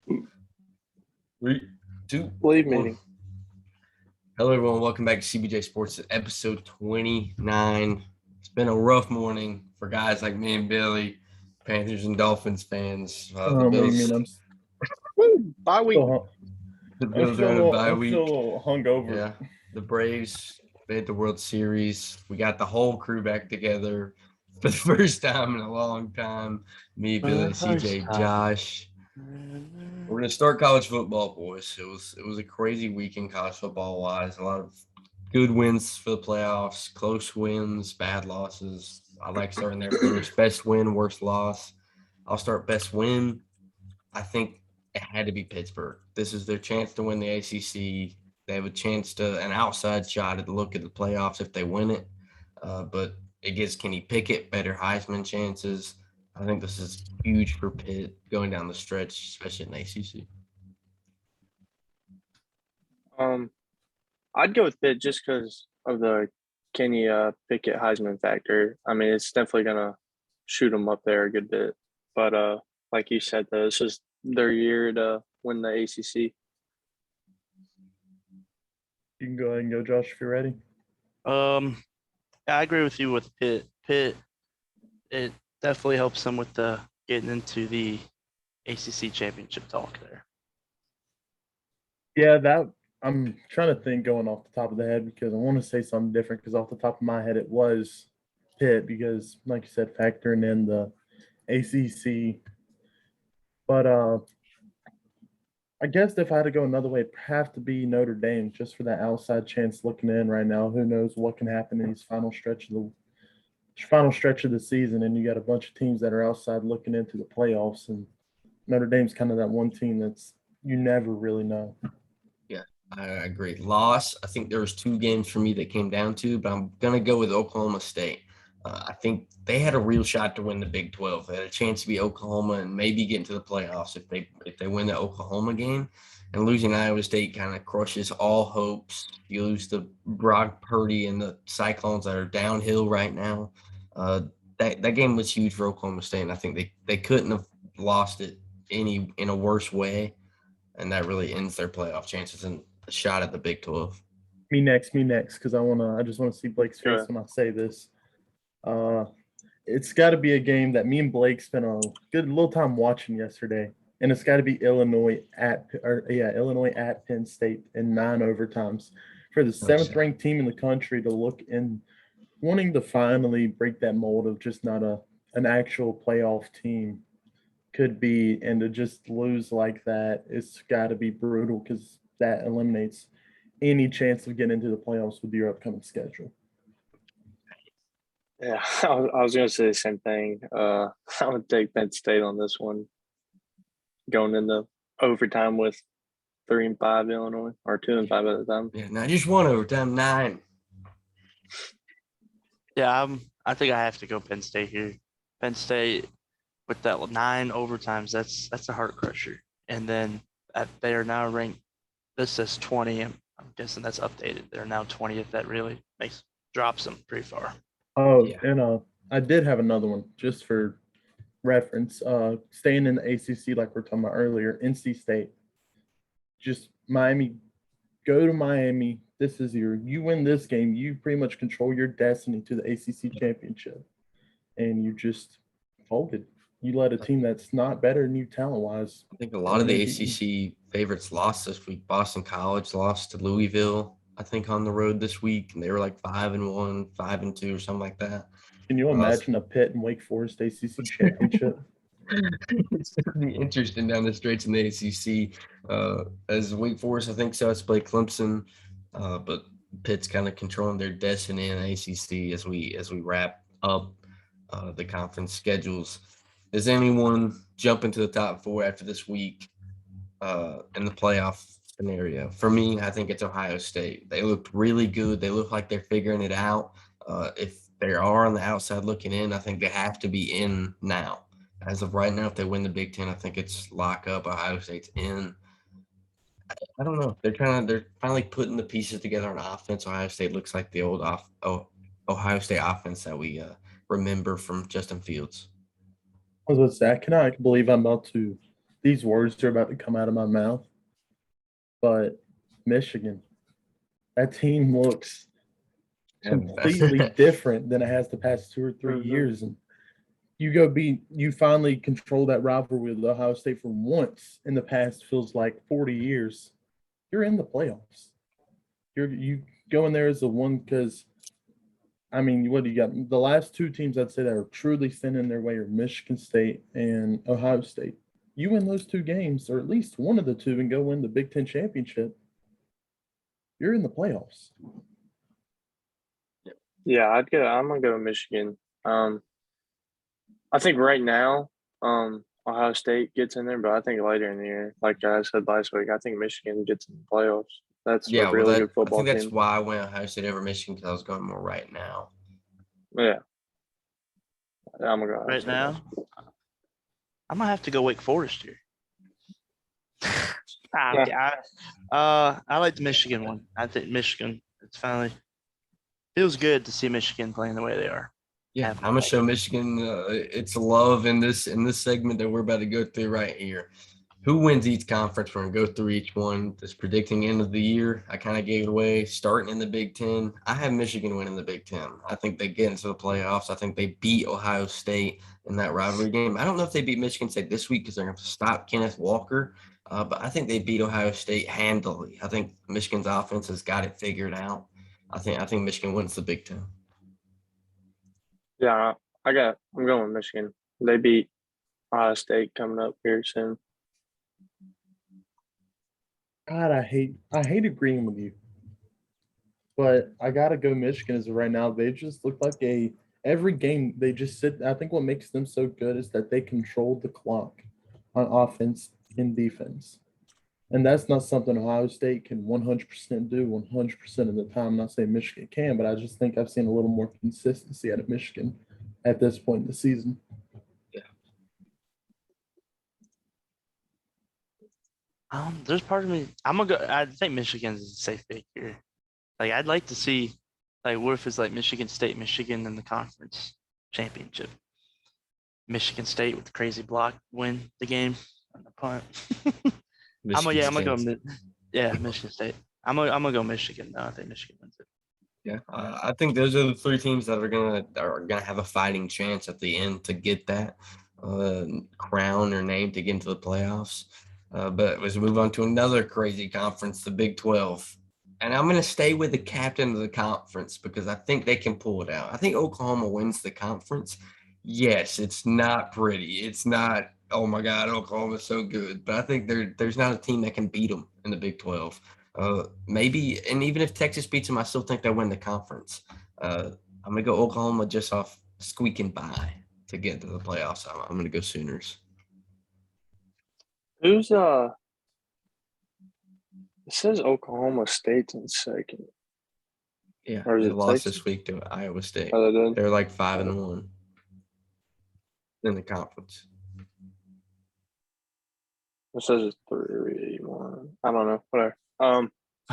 3, 2, Believe 1. meeting. Hello, everyone. Welcome back to CBJ Sports, episode 29. It's been a rough morning for guys like me and Billy, Panthers and Dolphins fans. The What do you Bills, mean? Woo! Bye week. the I'm Bills are still, in a bye I'm week. still a little hungover. Yeah, the Braves made the World Series. We got the whole crew back together for the first time in a long time. Me, Billy, CJ, Josh. We're gonna start college football, boys. It was a crazy weekend college football wise. A lot of good wins for the playoffs, close wins, bad losses. I like starting there first. Best win, worst loss. I'll start best win. I think it had to be Pittsburgh. This is their chance to win the ACC. They have a chance to an outside shot at the look at the playoffs if they win it. But it gives Kenny Pickett better Heisman chances. I think this is huge for Pitt going down the stretch, especially in the ACC. I'd go with Pitt just because of the Kenny Pickett Heisman factor. I mean, it's definitely gonna shoot them up there a good bit. But like you said, though, this is their year to win the ACC. You can go ahead and go, Josh, if you're ready. I agree with you with Pitt. Pitt, it definitely helps them with the getting into the ACC championship talk there. Yeah, that I'm trying to think going off the top of the head because I want to say something different because off the top of my head it was Pitt because, like you said, factoring in the ACC. But I guess if I had to go another way, it'd have to be Notre Dame just for that outside chance looking in right now. Who knows what can happen in these final stretch of the season, and you got a bunch of teams that are outside looking into the playoffs, and Notre Dame's kind of that one team that's you never really know. Yeah, I agree. Loss. I think there was 2 games for me that came down to, but I'm gonna go with Oklahoma State. I think they had a real shot to win the Big 12. They had a chance to be Oklahoma and maybe get into the playoffs if they win the Oklahoma game. And losing Iowa State kind of crushes all hopes. You lose to Brock Purdy and the Cyclones that are downhill right now. Uh, that game was huge for Oklahoma State, and I think they couldn't have lost it in a worse way, and that really ends their playoff chances and a shot at the Big 12. Me next, because I just want to see Blake's face when I say this. It's got to be a game that me and Blake spent a good little time watching yesterday, and it's got to be Illinois at Penn State in 9 overtimes for the 7th-ranked team in the country to look in, wanting to finally break that mold of just not an actual playoff team could be, and to just lose like that, it's got to be brutal because that eliminates any chance of getting into the playoffs with your upcoming schedule. Yeah, I was going to say the same thing. I would take Penn State on this one, going into overtime with 3-5 Illinois, or 2-5 at the time. Yeah, not just 1 overtime, 9. Yeah, I think I have to go Penn State here. Penn State with that 9 overtimes, that's a heart crusher. And then they are now ranked. This says 20. I'm guessing that's updated. They're now 20th. That really drops them pretty far. Oh, yeah. And I did have another one just for reference. Staying in the ACC like we're talking about earlier, NC State. Just Miami, go to Miami. This is you win this game, you pretty much control your destiny to the ACC championship. And you just folded. You let a team that's not better than you talent-wise. I think a lot of the ACC favorites lost this week. Boston College lost to Louisville, I think, on the road this week, and they were like 5-1, 5-2, or something like that. Can you imagine a Pitt and Wake Forest ACC championship? It's going to be interesting down the stretch in the ACC. As Wake Forest, I think, so. It's play Clemson, but Pitt's kind of controlling their destiny in the ACC as we wrap up the conference schedules. Does anyone jump into the top 4 after this week in the playoff scenario? For me, I think it's Ohio State. They looked really good. They look like they're figuring it out. If they are on the outside looking in, I think they have to be in now. As of right now, if they win the Big Ten, I think it's lock up. Ohio State's in. I don't know. They're finally putting the pieces together on offense. Ohio State looks like the old Ohio State offense that we remember from Justin Fields. I was going to say, I cannot believe I'm about to these words are about to come out of my mouth, but Michigan, that team looks completely different than it has the past 2 or 3 years. And you finally control that rivalry with Ohio State for once in the past feels like 40 years. You're in the playoffs. You go in there as the one because, I mean, what do you got? The last two teams I'd say that are truly thin in their way are Michigan State and Ohio State. You win those two games, or at least one of the two, and go win the Big Ten championship, you're in the playoffs. Yeah, I'm gonna go with Michigan. I think right now, Ohio State gets in there, but I think later in the year, like I said last week, I think Michigan gets in the playoffs. That's a really good football team. I think that's why I went Ohio State over Michigan, because I was going more right now. Yeah. I'm gonna go right now. I'm gonna have to go Wake Forest here. I like the Michigan one. I think Michigan. It's finally feels good to see Michigan playing the way they are. Yeah, I'm gonna show Michigan its love in this segment that we're about to go through right here. Who wins each conference? We're gonna go through each one. This predicting end of the year, I kind of gave it away. Starting in the Big Ten, I have Michigan winning the Big Ten. I think they get into the playoffs. I think they beat Ohio State in that rivalry game. I don't know if they beat Michigan State this week because they're gonna have to stop Kenneth Walker, but I think they beat Ohio State handily. I think Michigan's offense has got it figured out. I think Michigan wins the Big Ten. Yeah, I'm going with Michigan. They beat Ohio State coming up here soon. God, I hate agreeing with you, but I gotta go Michigan as of right now. They just look like every game they just sit. I think what makes them so good is that they control the clock on offense and defense, and that's not something Ohio State can 100% do 100% of the time. I'm not saying Michigan can, but I just think I've seen a little more consistency out of Michigan at this point in the season. There's part of me. I'm gonna go. I think Michigan's a safe pick here. Like, I'd like to see, like, what if it's like Michigan State, Michigan in the conference championship. Michigan State with the crazy block win the game on the punt. I'm gonna go. Michigan State. I'm gonna go Michigan. No, I think Michigan wins it. Yeah, I think those are the three teams that are gonna have a fighting chance at the end to get that crown or name to get into the playoffs. But as we move on to another crazy conference, the Big 12. And I'm going to stay with the captain of the conference because I think they can pull it out. I think Oklahoma wins the conference. Yes, it's not pretty. It's not, oh my God, Oklahoma's so good. But I think there's not a team that can beat them in the Big 12. Maybe, and even if Texas beats them, I still think they win the conference. I'm going to go Oklahoma just off squeaking by to get into the playoffs. I'm going to go Sooners. Who's it says Oklahoma State's in second. Yeah, they lost this week to Iowa State. Oh, they did? They're like 5-1 in the conference. It says it's 3-1. I don't know. Whatever.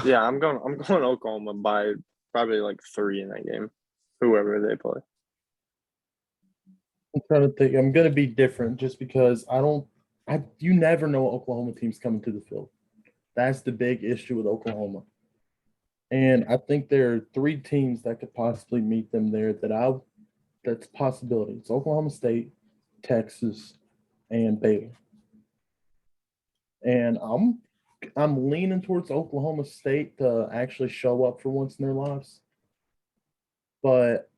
Yeah, I'm going Oklahoma by probably like 3 in that game, whoever they play. I'm trying to think. I'm going to be different just because you never know what Oklahoma team's coming to the field. That's the big issue with Oklahoma. And I think there are 3 teams that could possibly meet them there that's a possibility. It's Oklahoma State, Texas, and Baylor. And I'm leaning towards Oklahoma State to actually show up for once in their lives. But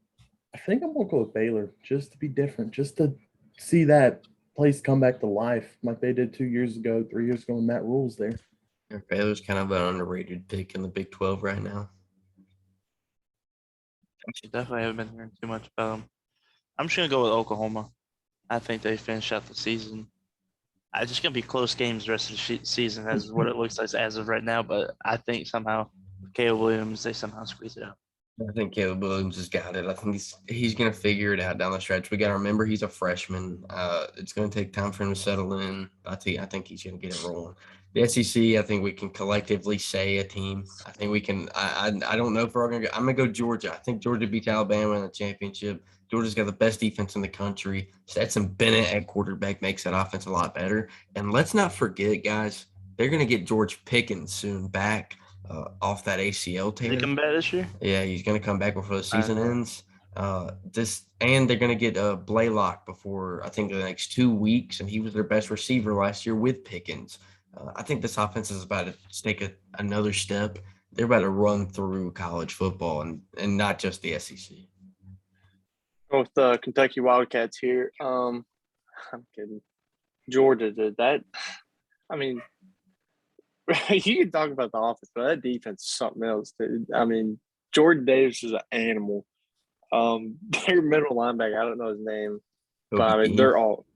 I think I'm going to go with Baylor just to be different, just to see that place come back to life like they did 2 years ago, 3 years ago when Matt Rule's there. Baylor's kind of an underrated pick in the Big 12 right now. I definitely haven't been hearing too much about them. I'm just going to go with Oklahoma. I think they finish out the season. It's just going to be close games the rest of the season as what it looks like as of right now, but I think somehow Caleb Williams, they somehow squeeze it out. I think Caleb Williams has got it. I think he's going to figure it out down the stretch. We got to remember he's a freshman. It's going to take time for him to settle in. I think he's going to get it rolling. The SEC, I think we can collectively say a team. I think we can. I don't know if we're all going to go. I'm going to go Georgia. I think Georgia beats Alabama in the championship. Georgia's got the best defense in the country. Stetson Bennett at quarterback makes that offense a lot better. And let's not forget, guys, they're going to get George Pickens soon back off that ACL Did he tear. come back this year? Yeah, he's going to come back before the season ends. And they're going to get Blaylock before I think the next 2 weeks, and he was their best receiver last year with Pickens. I think this offense is about to take another step. They're about to run through college football and not just the SEC. With the Kentucky Wildcats here, I'm kidding. Georgia did that. I mean, you can talk about the offense, but that defense is something else, dude. I mean, Jordan Davis is an animal. Their middle linebacker, I don't know his name, but I mean, they're all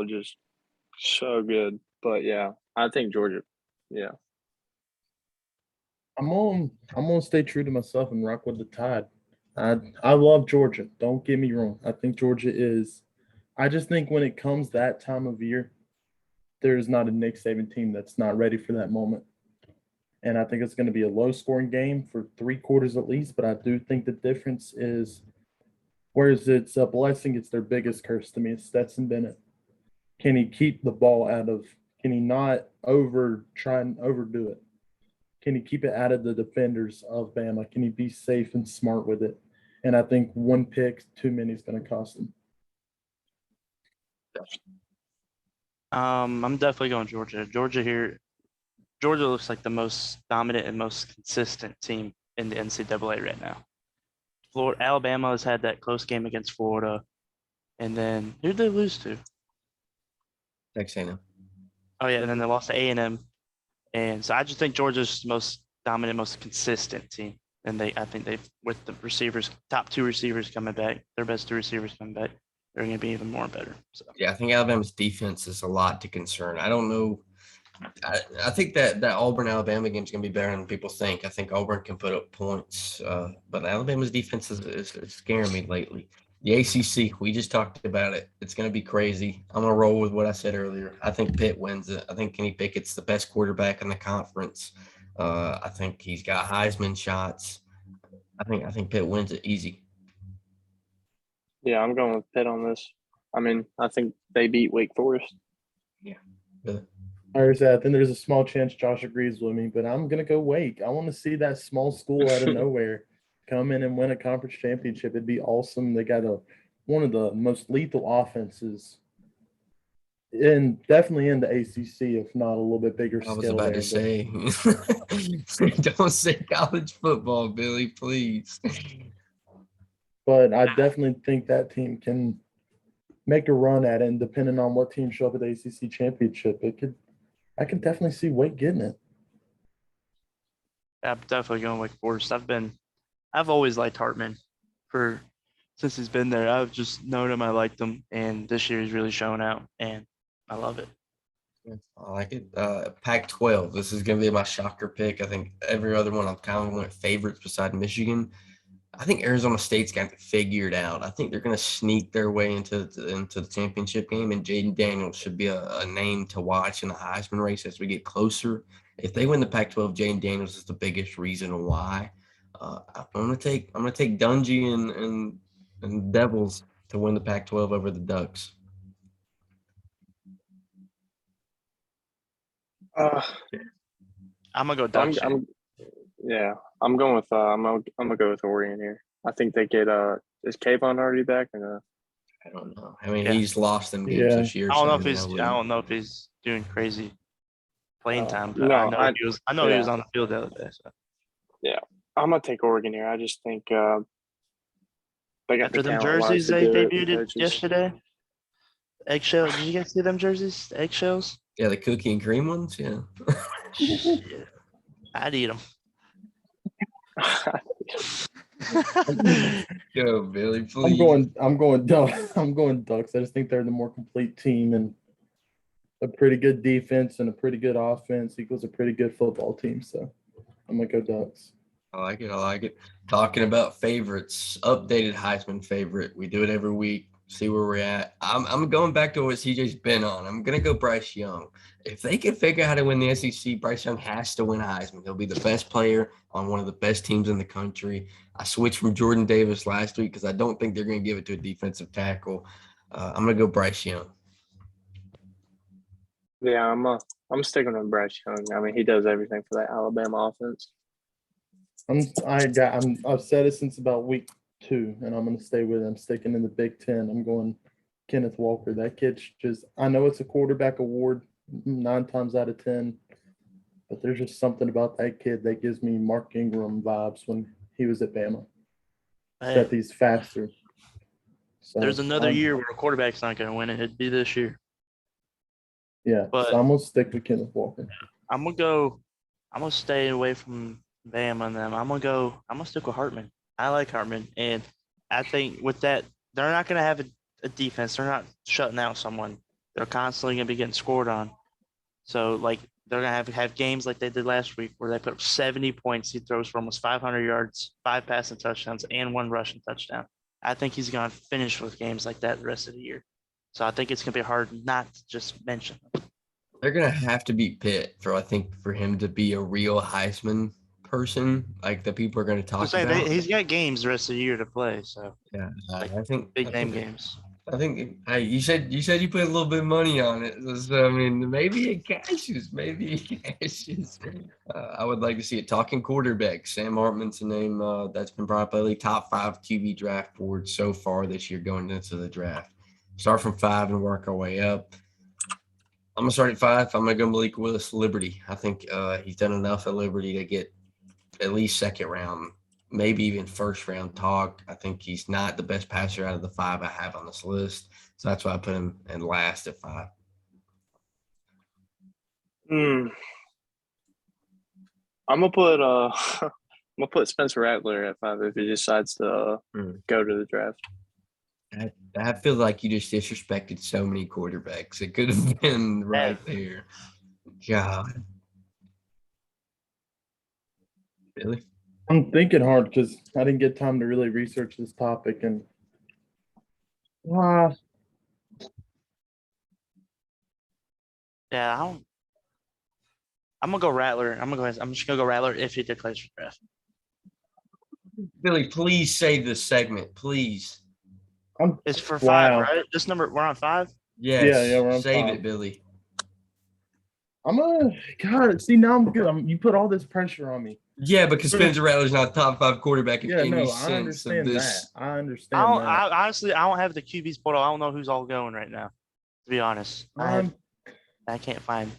just so good. But yeah, I think Georgia, yeah. I'm gonna stay true to myself and rock with the Tide. I love Georgia. Don't get me wrong. I think Georgia is. I just think when it comes that time of year, there's not a Nick Saban team that's not ready for that moment. And I think it's going to be a low-scoring game for 3 quarters at least. But I do think the difference is, whereas it's a blessing, it's their biggest curse to me. It's Stetson Bennett. Can he keep the ball out of? Can he not try and overdo it? Can he keep it out of the defenders of Bama? Can he be safe and smart with it? And I think one pick too many is going to cost him. I'm definitely going Georgia. Georgia looks like the most dominant and most consistent team in the NCAA right now. Alabama has had that close game against Florida. And then who did they lose to? Texas A&M. Oh, yeah, and then they lost to A&M. And so I just think Georgia's the most dominant, most consistent team. And I think with the receivers, top 2 receivers coming back, their best 2 receivers coming back, they're going to be even more better. So yeah, I think Alabama's defense is a lot to concern. I don't know. I think that Auburn Alabama game is going to be better than people think. I think Auburn can put up points, but Alabama's defense is scaring me lately. The ACC, we just talked about it. It's going to be crazy. I'm going to roll with what I said earlier. I think Pitt wins it. I think Kenny Pickett's the best quarterback in the conference. I think he's got Heisman shots. I think Pitt wins it easy. Yeah, I'm going with Pitt on this. I mean, I think they beat Wake Forest. Yeah. I think there's a small chance Josh agrees with me, but I'm going to go Wake. I want to see that small school out of nowhere come in and win a conference championship. It'd be awesome. They got one of the most lethal offenses, and definitely in the ACC, if not a little bit bigger scale. I was about to say, don't say college football, Billy, please. But I definitely think that team can make a run at it, and depending on what team show up at the ACC championship, I can definitely see Wake getting it. yeah, I'm definitely going Wake Forest. I've always liked Hartman since he's been there. I've just known him. I liked him, and this year he's really shown out, and I love it. I like it. Pac-12. This is going to be my shocker pick. I think every other one I'm kind of went favorites beside Michigan. I think Arizona State's got it figured out. I think they're going to sneak their way into the championship game, and Jaden Daniels should be a name to watch in the Heisman race as we get closer. If they win the Pac-12, Jaden Daniels is the biggest reason why. I'm gonna take Dungy and Devils to win the Pac-12 over the Ducks. I'm gonna go Ducks. I'm going with I'm gonna go with Oregon here. I think they get is Kayvon already back or I don't know. I mean, he's lost them games this year. I don't know if he's doing crazy playing time, but no, I know he was on the field the other day. So. Yeah, I'm gonna take Oregon here. I just think they got after the them jerseys they debuted yesterday. Eggshell. Did you guys see them jerseys? The eggshells. Yeah, the cookie and cream ones. Yeah. Yeah. I'd eat them. Go, Billy, please. I'm going Ducks. I'm going Ducks. I just think they're the more complete team and a pretty good defense and a pretty good offense equals a pretty good football team. So I'm gonna go Ducks. I like it. Talking about favorites, updated Heisman favorite. We do it every week. see where we're at. I'm going back to what CJ's been on. I'm gonna go Bryce Young. If they can figure out how to win the SEC, Bryce Young has to win Heisman. He'll be the best player on one of the best teams in the country. I switched from Jordan Davis last week because I don't think they're gonna give it to a defensive tackle. I'm gonna go Bryce Young. Yeah, I'm sticking with Bryce Young. I mean, he does everything for that Alabama offense. I've said it since about week 2, and I'm going to stay with it. I'm sticking in the Big Ten. I'm going Kenneth Walker. That kid's just – I know it's a quarterback award 9 times out of 10, but there's just something about that kid that gives me Mark Ingram vibes when he was at Bama. Except he's faster. So There's another year where a quarterback's not going to win it. It'd be this year. Yeah, But so I'm going to stick with Kenneth Walker. I'm gonna stay away from Bama and them. I'm gonna stick with Hartman. I like Hartman, and I think with that, they're not gonna have a defense. They're not shutting out someone. They're constantly gonna be getting scored on. So like they're gonna have games like they did last week where they put up 70 points. He throws for almost 500 yards, 5 passing touchdowns, and 1 rushing touchdown. I think he's gonna finish with games like that the rest of the year. So I think it's gonna be hard not to just mention them. They're gonna have to beat Pitt for him to be a real Heisman person, like the people are gonna talk about. He's got games the rest of the year to play, so Yeah, like, I think big name games. I think you said you put a little bit of money on it. So, I mean, maybe it cashes. Maybe it cashes. I would like to see it. Talking quarterback, Sam Hartman's a name that's been brought up lately. Top 5 QB draft board so far this year going into the draft. Start from 5 and work our way up. I'm gonna start at 5. I'm gonna go Malik Willis, Liberty. I think he's done enough at Liberty to get at least second round, maybe even first round talk. I think he's not the best passer out of the 5 I have on this list. So that's why I put him in last at 5. I'm gonna put Spencer Rattler at 5 if he decides to go to the draft. I feel like you just disrespected so many quarterbacks. It could have been right there. God. Really? I'm thinking hard because I didn't get time to really research this topic, and Yeah, I'm gonna go Rattler. I'm just gonna go Rattler if he declares for draft. Billy, please save this segment, please. It's for 5, right? This number, we're on 5? Yes. Yeah, we're on save 5. it, Billy. See, now I'm good. You put all this pressure on me. Yeah, because Spencer Rattler's not a top 5 quarterback in any I sense understand of this. that. I understand that. Honestly, I don't have the QBs pulled up. I don't know who's all going right now, to be honest. I can't find.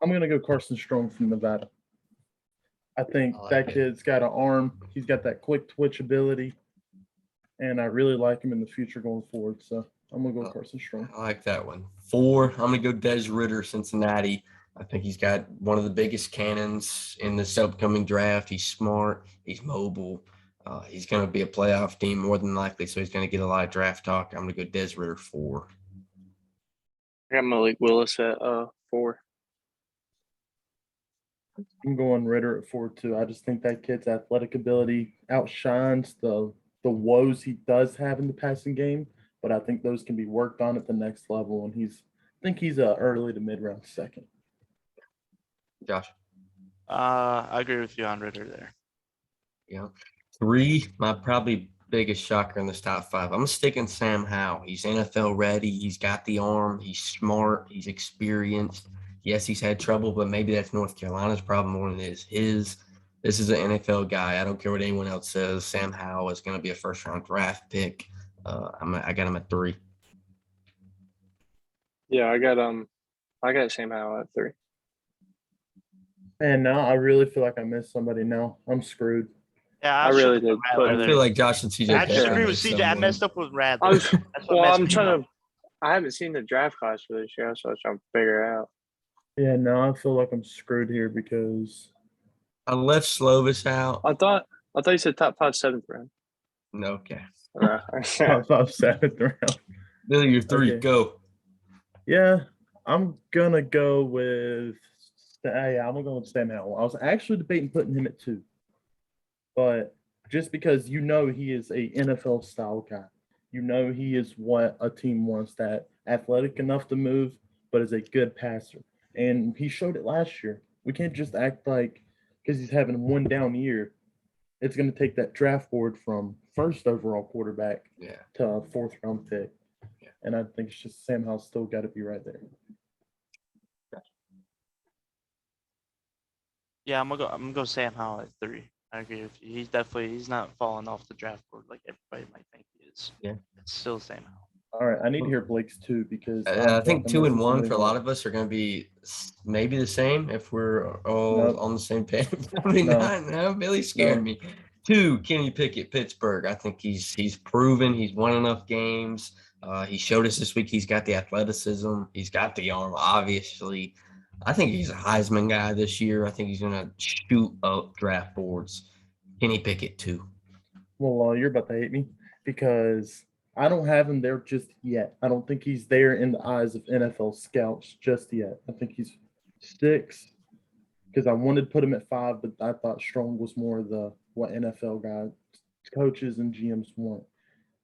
I'm going to go Carson Strong from Nevada. I think that kid's got an arm. He's got that quick twitch ability, and I really like him in the future going forward. So I'm going to go Carson Strong. I like that one. 4, I'm going to go Des Ridder, Cincinnati. I think he's got one of the biggest cannons in this upcoming draft. He's smart. He's mobile. He's going to be a playoff team more than likely, so he's going to get a lot of draft talk. I'm going to go Des Ridder 4. I got Malik Willis at 4. I'm going Ridder at 4 too. I just think that kid's athletic ability outshines the woes he does have in the passing game, but I think those can be worked on at the next level, and I think he's a early to mid-round second. Josh? I agree with you on Ridder there. Yeah. 3, my probably biggest shocker in this top 5. I'm sticking Sam Howell. He's NFL ready. He's got the arm. He's smart. He's experienced. Yes, he's had trouble, but maybe that's North Carolina's problem more than it is his. This is an NFL guy. I don't care what anyone else says. Sam Howell is going to be a first-round draft pick. I got him at 3. Yeah, I got Sam Howell at 3. And now I really feel like I missed somebody. Now I'm screwed. Yeah, I really did. I feel like Josh and CJ. I just agree with CJ. I messed up with Rattler. I haven't seen the draft class for this year, so I'm trying to figure out. Yeah, now I feel like I'm screwed here because I left Slovis out. I thought you said top 5 7th round. No, okay. Top 5 7th round. Billy, you're 3. Okay. Go. Yeah, I'm gonna go with. I'm gonna go with Sam Howell. I was actually debating putting him at 2, but just because you know he is a NFL style guy. You know he is what a team wants, that athletic enough to move, but is a good passer. And he showed it last year. We can't just act like because he's having one down year, it's going to take that draft board from first overall quarterback to a fourth round pick. Yeah. And I think it's just Sam Howell's still got to be right there. Yeah, I'm gonna go Sam Howell at 3. I agree with you. He's not falling off the draft board like everybody might think he is. Yeah. It's still Sam Howell. All right, I need to hear Blake's too because I think 2 and 1 for a lot of. of us are going to be maybe the same if we're all on the same page. Probably not. No, Billy scared me. 2, Kenny Pickett, Pittsburgh. I think he's proven he's won enough games. He showed us this week he's got the athleticism. He's got the arm, obviously. I think he's a Heisman guy this year. I think he's going to shoot up draft boards. Kenny Pickett, 2. Well, you're about to hate me because I don't have him there just yet. I don't think he's there in the eyes of NFL scouts just yet. I think he's 6 because I wanted to put him at 5, but I thought Strong was more the what NFL guys, coaches, and GMs want.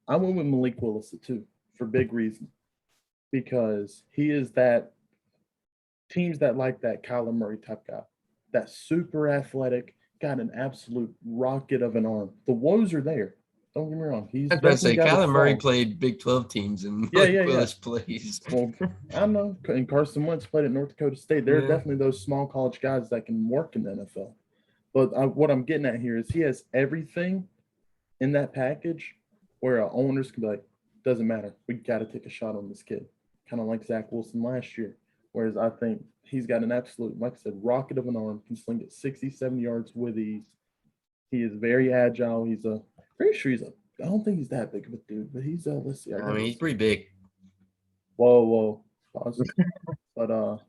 I went with Malik Willis at 2 for big reason because he is that teams that like that Kyler Murray type guy, that super athletic, got an absolute rocket of an arm. The woes are there. Don't get me wrong. He's I was about to say, Kyler Murray flaws. played Big 12 teams, and Willis plays. Well, I know. And Carson Wentz played at North Dakota State. There are definitely those small college guys that can work in the NFL. But what I'm getting at here is he has everything in that package where owners can be like, doesn't matter. We got to take a shot on this kid. Kind of like Zach Wilson last year. Whereas I think he's got an absolute, like I said, rocket of an arm. Can sling it 60, 70 yards with ease. He is very agile. Pretty sure I don't think he's that big of a dude, but he's let's see. I mean, he's pretty big. Whoa. Pause. But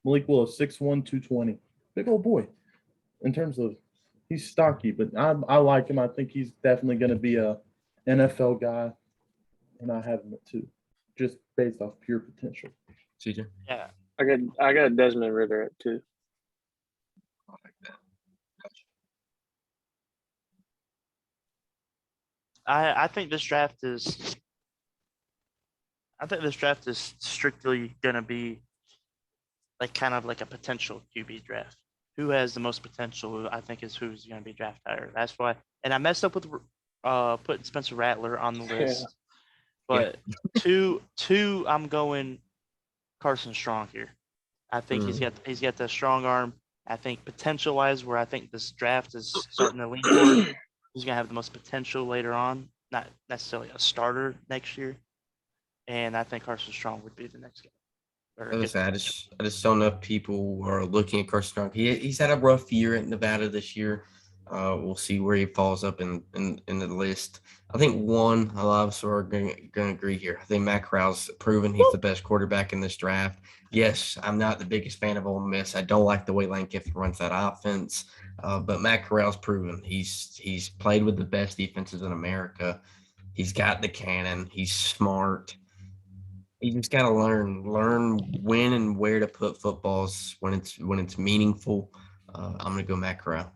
Malik Willis, 6'1", 220. Big old boy. In terms of he's stocky, but I like him. I think he's definitely gonna be a NFL guy, and I have him at 2, just based off pure potential. CJ? Yeah. I got Desmond Ridder at 2. I like that. I think this draft is strictly gonna be like kind of like a potential QB draft. Who has the most potential, I think, is who's gonna be drafted higher. That's why. And I messed up with putting Spencer Rattler on the list. But 2, I'm going Carson Strong here. I think he's got the strong arm. I think potential wise, where I think this draft is starting to lean toward, he's gonna have the most potential later on, not necessarily a starter next year. And I think Carson Strong would be the next guy. I just don't know if people are looking at Carson Strong. He's had a rough year at Nevada this year. We'll see where he falls up in the list. I think a lot of us are going to agree here. I think Matt Corral's proven he's the best quarterback in this draft. Yes, I'm not the biggest fan of Ole Miss. I don't like the way Lane Kiffin runs that offense. But Matt Corral's proven he's played with the best defenses in America. He's got the cannon. He's smart. You just got to learn when and where to put footballs when it's meaningful. I'm gonna go Matt Corral.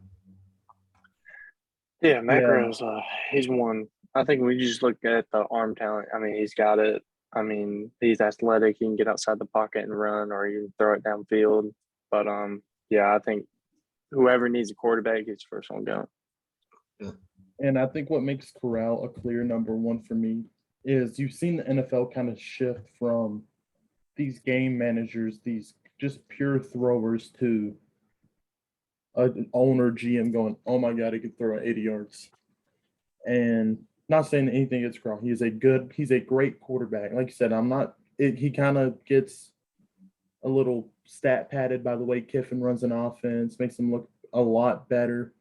Yeah, Matt Corral's he's one. I think we just look at the arm talent. I mean, he's got it. I mean, he's athletic. He can get outside the pocket and run, or you can throw it downfield. But I think whoever needs a quarterback gets first one going. Yeah. And I think what makes Corral a clear number 1 for me is you've seen the NFL kind of shift from these game managers, these just pure throwers, to an owner GM going, oh my God, he could throw 80 yards. And not saying anything against Corral. He's a great quarterback. Like you said, he kind of gets a little stat padded by the way Kiffin runs an offense, makes him look a lot better.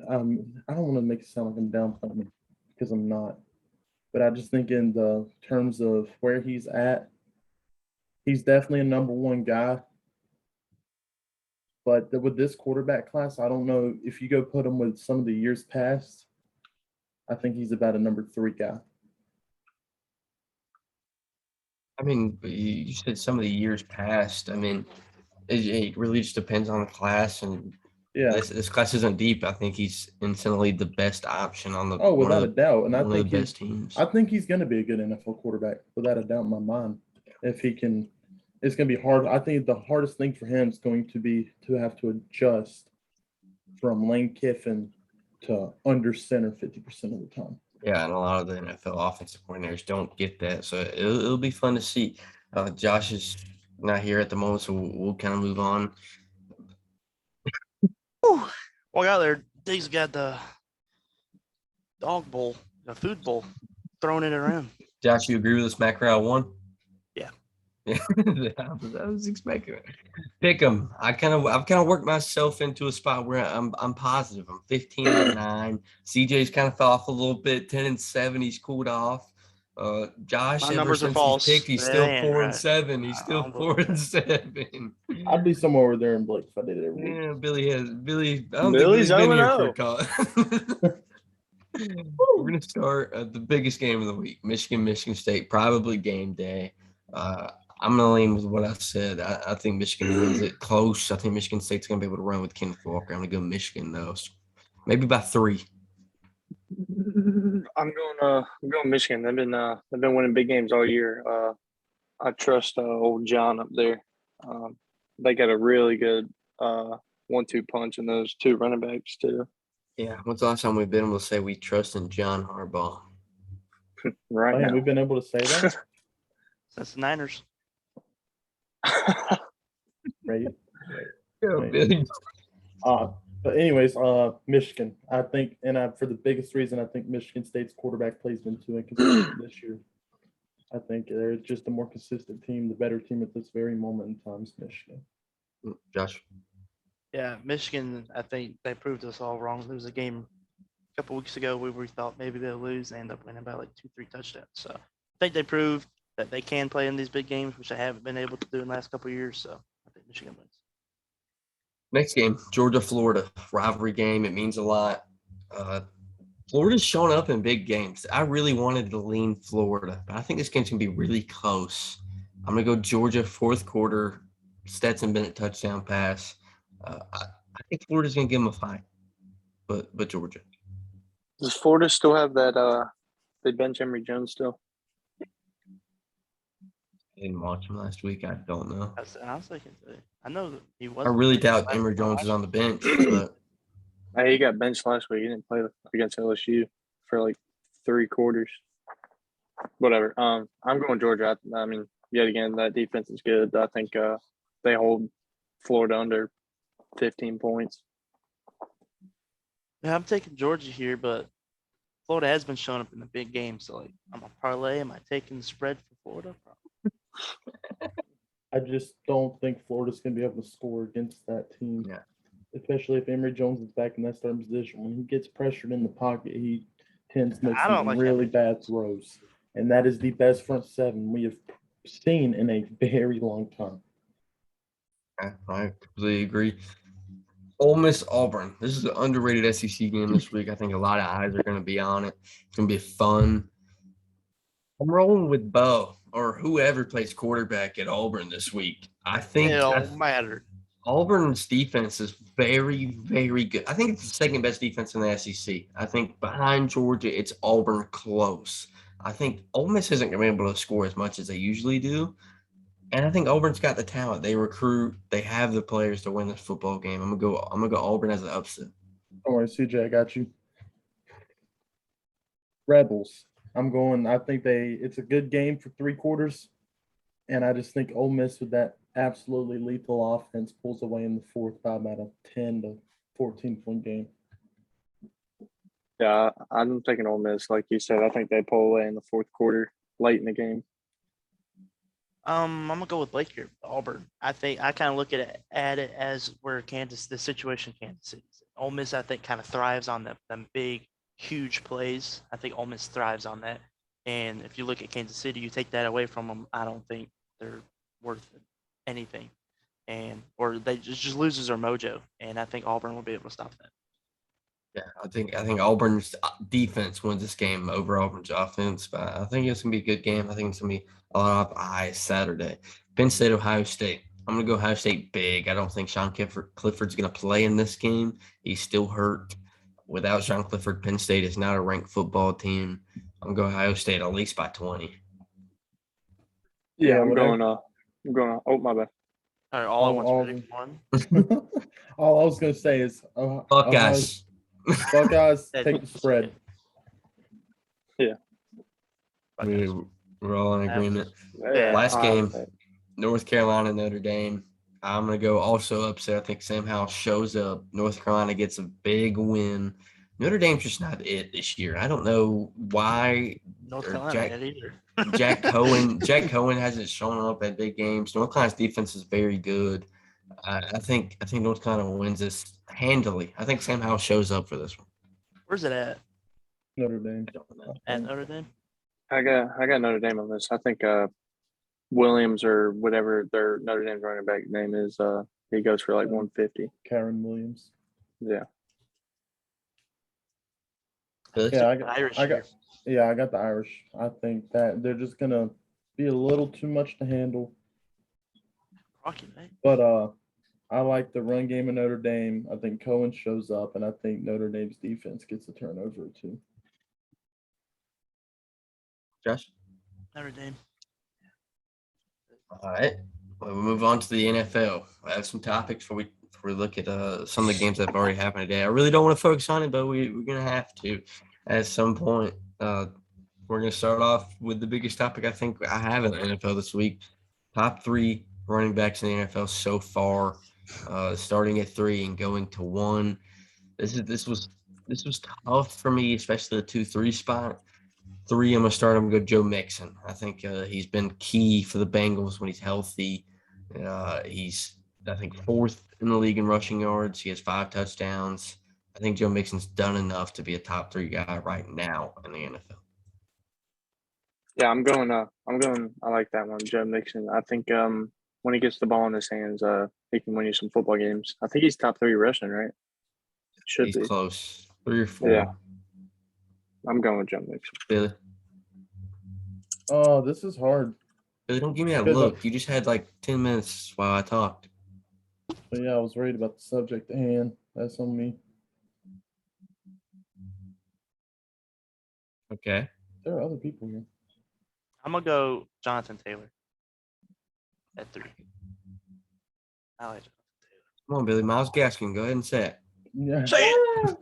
I don't want to make it sound like I'm downplaying him because I'm not. But I just think in the terms of where he's at, he's definitely a number 1 guy. But with this quarterback class, I don't know if you go put him with some of the years past, I think he's about a number 3 guy. I mean, you said some of the years past. I mean, it really just depends on the class and Yeah. This class isn't deep. I think he's instantly the best option on the Without a doubt. And I one of think the best teams. I think he's going to be a good NFL quarterback, without a doubt in my mind. If he can, it's going to be hard. I think the hardest thing for him is going to be to have to adjust from Lane Kiffin to under center 50% of the time. Yeah, and a lot of the NFL offensive coordinators don't get that, so it'll be fun to see. Josh is not here at the moment, so we'll kind of move on. Well, out there, Diggs got the dog bowl, the food bowl, throwing it around. Josh, you agree with us? Matt Corral won. Yeah. Yeah, I was expecting it. Pick him. I've kind of worked myself into a spot where I'm positive. I'm 15-9. CJ's kind of fell off a little bit. 10-7. He's cooled off. Josh, My ever numbers are since false. he's picked, he's They still ain't 4-7. He's I still don't believe 4-7. I'd be somewhere over there in Blake if I did it every week. Yeah, Billy. I don't Billy's think Billy's been here for 0-0. a call. We're gonna start at the biggest game of the week, Michigan State, probably game day. I'm gonna lean with what I said. I think Michigan wins it close. I think Michigan State's gonna be able to run with Kenneth Walker. I'm gonna go Michigan though, maybe by 3. I'm going Michigan. They've been winning big games all year. I trust old John up there. They got a really good 1-2 punch in those 2 running backs too. Yeah, when's the last time we've been able to say we trust in John Harbaugh? Right now. We've been able to say that. That's the Niners. Right. Yeah, Right. Billy. But anyways, Michigan. I think, and for the biggest reason, I think Michigan State's quarterback plays been too inconsistent this year. I think they're just a more consistent team, the better team at this very moment in time is Michigan. Josh. Yeah, Michigan, I think they proved us all wrong. There was a game a couple weeks ago where we thought maybe they'll lose. They end up winning by like 2-3 touchdowns. So I think they proved that they can play in these big games, which they haven't been able to do in the last couple of years. So I think Michigan wins. Next game, Georgia-Florida, rivalry game. It means a lot. Florida's shown up in big games. I really wanted to lean Florida, but I think this game's going to be really close. I'm going to go Georgia, 4th quarter, Stetson Bennett touchdown pass. I think Florida's going to give them a fight, but Georgia. Does Florida still have that they bench Emory Jones still? I didn't watch him last week. I don't know. I was thinking, I know that he was. I really doubt Emory Jones is on the bench, but Hey, he got benched last week. He didn't play against LSU for like 3 quarters. Whatever. I'm going Georgia. I mean, yet again, that defense is good. I think they hold Florida under 15 points. Yeah, I'm taking Georgia here, but Florida has been showing up in the big games. So, like, I'm a parlay. Am I taking the spread for Florida? I just don't think Florida's going to be able to score against that team. Yeah. Especially if Emory Jones is back in that starting position. When he gets pressured in the pocket, he tends to make I don't some like really Emory bad Jones. throws. And that is the best front seven we have seen in a very long time. I completely agree. Ole Miss Auburn. This is an underrated SEC game this week. I think a lot of eyes are going to be on it. It's going to be fun. I'm rolling with Bo or whoever plays quarterback at Auburn this week. I think It don't matter. Auburn's defense is very, very good. I think it's the second best defense in the SEC. I think behind Georgia, it's Auburn close. I think Ole Miss isn't going to be able to score as much as they usually do. And I think Auburn's got the talent. They recruit. They have the players to win this football game. I'm gonna go Auburn as an upset. Don't worry, CJ, I got you. Rebels. I think it's a good game for 3 quarters. And I just think Ole Miss with that absolutely lethal offense pulls away in the 4th by about a 10 to 14-point game. Yeah, I'm taking Ole Miss. Like you said, I think they pull away in the 4th quarter, late in the game. I'm gonna go with Blake here, Auburn. I think I kind of look at it as where the situation Kansas City. Ole Miss, I think, kind of thrives on them big, huge plays. I think Ole Miss thrives on that. And if you look at Kansas City, you take that away from them, I don't think they're worth anything, or they just loses their mojo. And I think Auburn will be able to stop that. Yeah, I think Auburn's defense wins this game over Auburn's offense, but I think it's gonna be a good game. I think it's gonna be a lot of eyes Saturday. Penn State, Ohio State. I'm going to go Ohio State big. I don't think Sean Clifford's going to play in this game. He's still hurt. Without Sean Clifford, Penn State is not a ranked football team. I'm going Ohio State at least by 20. Yeah, I'm going. Oh, my bad. All right, all I want to pick one. All I was going to say is Buckeyes. Buckeyes Yeah, take the spread. Yeah. We're all in agreement. Yeah, Last game, State. North Carolina, Notre Dame. I'm going to go also upset. I think Sam Howell shows up. North Carolina gets a big win. Notre Dame's just not it this year. I don't know why. North Carolina either. Jack Cohen hasn't shown up at big games. North Carolina's defense is very good. I think North Carolina wins this handily. I think Sam Howell shows up for this one. Where's it at? Notre Dame. At Notre Dame? I got Notre Dame on this. I think Williams or whatever their Notre Dame's running back name is, he goes for like 150. Karen Williams. Yeah. Yeah, Irish. I got the Irish. I think that they're just gonna be a little too much to handle. Rocky, man. But I like the run game of Notre Dame. I think Cohen shows up, and I think Notre Dame's defense gets a turnover or two. Josh? Notre Dame. All right. Well, we'll move on to the NFL. I have some topics before we look at some of the games that have already happened today. I really don't want to focus on it, but we're going to have to at some point. We're going to start off with the biggest topic I think I have in the NFL this week. Top 3 running backs in the NFL so far, starting at 3 and going to 1. This was tough for me, especially the 2-3 spot. 3, I'm going to start him and go Joe Mixon. I think he's been key for the Bengals when he's healthy. He's, I think, 4th in the league in rushing yards. He has 5 touchdowns. I think Joe Mixon's done enough to be a top 3 guy right now in the NFL. Yeah, I'm going. I like that one, Joe Mixon. I think when he gets the ball in his hands, he can win you some football games. I think he's top 3 rushing, right? Should he's be close, 3 or 4. Yeah. I'm going with Joe Mixon. Billy? Oh, this is hard. Billy, don't give me that look. You just had like 10 minutes while I talked. But yeah, I was worried about the subject at hand. That's on me. Okay. There are other people here. I'm going to go Jonathan Taylor at 3. I like Jonathan Taylor. Come on, Billy. Miles Gaskin, go ahead and say it. Yeah. Say it!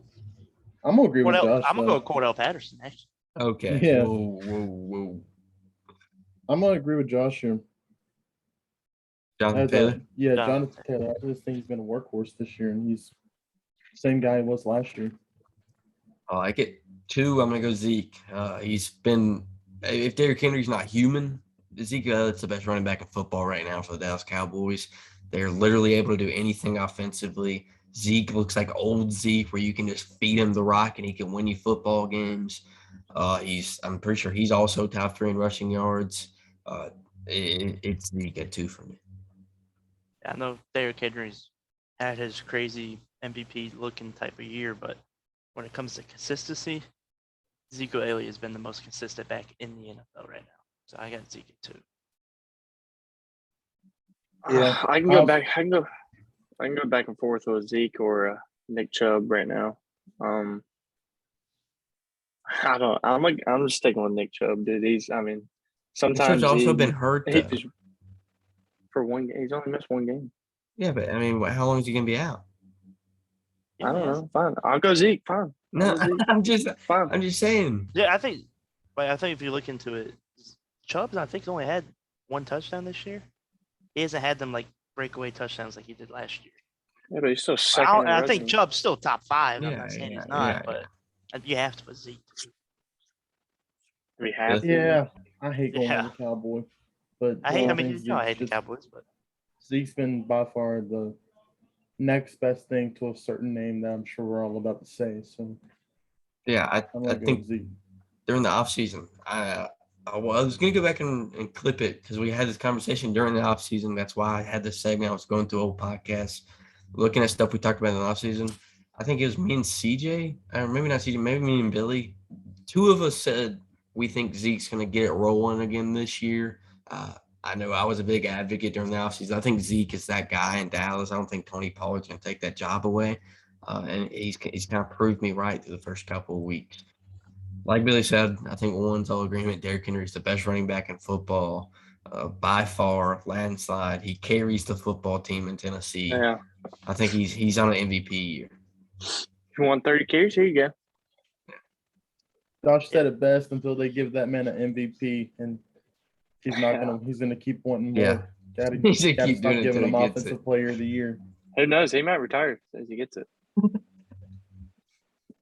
I'm going to agree with Josh. I'm going to go with Cordell Patterson, actually. Okay. Yeah. Whoa. I'm going to agree with Josh here. Jonathan Taylor? Jonathan Taylor. I just think he's been a workhorse this year, and he's the same guy he was last year. I like it. 2, I'm going to go Zeke. He's been – if Derrick Henry's not human, Zeke Elliott's the best running back in football right now for the Dallas Cowboys. They're literally able to do anything offensively. Zeke looks like old Zeke where you can just feed him the rock and he can win you football games. I'm pretty sure he's also top 3 in rushing yards. It's Zeke at 2 for me. Yeah, I know Derrick Henry's had his crazy MVP looking type of year, but when it comes to consistency, Zeke Elliott has been the most consistent back in the NFL right now. So I got Zeke at 2. Yeah, I can go back. I can go back and forth with Zeke or Nick Chubb right now. I don't. I'm just sticking with Nick Chubb, dude. Sometimes Chubb's also been hurt. For one game. He's only missed 1 game. Yeah, but I mean, how long is he gonna be out? I don't know. Fine, I'll go Zeke. Fine. No, I'm just saying. Yeah, I think if you look into it, Chubb's I think only had 1 touchdown this year. He hasn't had them like breakaway touchdowns like he did last year. Yeah, but he's still second. I think Chubb's still top 5. Yeah, I'm not saying he's not, but you have to put Zeke. We have to. Yeah, I hate going with the Cowboy, but I hate the Cowboys, but Zeke's been by far the next best thing to a certain name that I'm sure we're all about to say. So yeah, I think during the offseason, I was going to go back and clip it because we had this conversation during the offseason. That's why I had this segment. I was going through old podcasts, looking at stuff we talked about in the offseason. I think it was me and CJ, or maybe not CJ, maybe me and Billy. 2 of us said we think Zeke's going to get it rolling again this year. I know I was a big advocate during the offseason. I think Zeke is that guy in Dallas. I don't think Tony Pollard's going to take that job away. And he's kind of proved me right through the first couple of weeks. Like Billy said, I think one's all agreement. Derrick Henry is the best running back in football by far, landslide. He carries the football team in Tennessee. Yeah. I think he's on an MVP year. If you want 30 carries, here you go. Josh said it best until they give that man an MVP, and he's not gonna. He's gonna keep wanting more. Yeah. Gotta He's gonna keep stop doing it giving until him he gets Offensive it. Player of the Year. Who knows? He might retire as he gets it.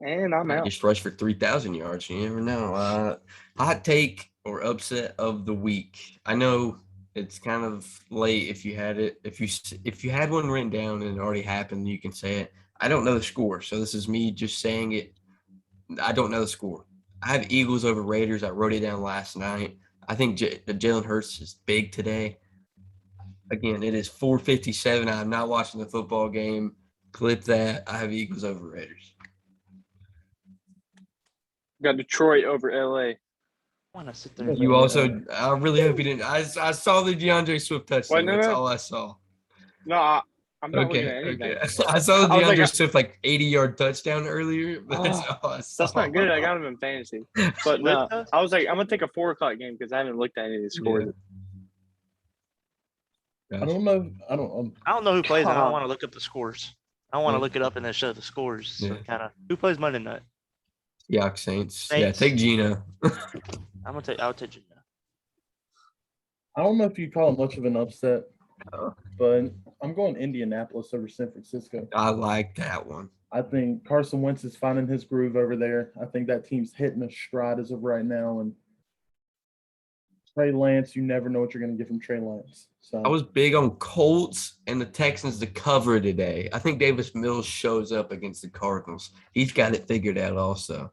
And I'm Might out. just rush for 3,000 yards. You never know. Hot take or upset of the week. I know it's kind of late if you had it. If you had one written down and it already happened, you can say it. I don't know the score, so this is me just saying it. I don't know the score. I have Eagles over Raiders. I wrote it down last night. I think Jalen Hurts is big today. Again, it is 4:57. I'm not watching the football game. Clip that. I have Eagles over Raiders. Got Detroit over LA. I want to sit there. You also, I really hope you didn't. I saw the DeAndre Swift touchdown. Wait, no, That's no. all I saw. No, I'm not looking at anything. I saw the I was like, DeAndre Swift 80-yard touchdown earlier. But that's all I saw. That's not good. I got him in fantasy. But no, I was like, I'm going to take a 4:00 game because I haven't looked at any of the scores. I don't know. I don't know who plays. I don't want to look up the scores. I don't want to Yeah. look it up and then show the scores. So Yeah. kind of who plays Monday night? Yeah, Saints. Yeah, Saints. take Gino. I'll take Gino. I don't know if you call it much of an upset, Oh. but I'm going Indianapolis over San Francisco. I like that one. I think Carson Wentz is finding his groove over there. I think that team's hitting a stride as of right now. And Trey Lance, you never know what you're going to get from Trey Lance. So I was big on Colts and the Texans to cover today. I think Davis Mills shows up against the Cardinals. He's got it figured out also.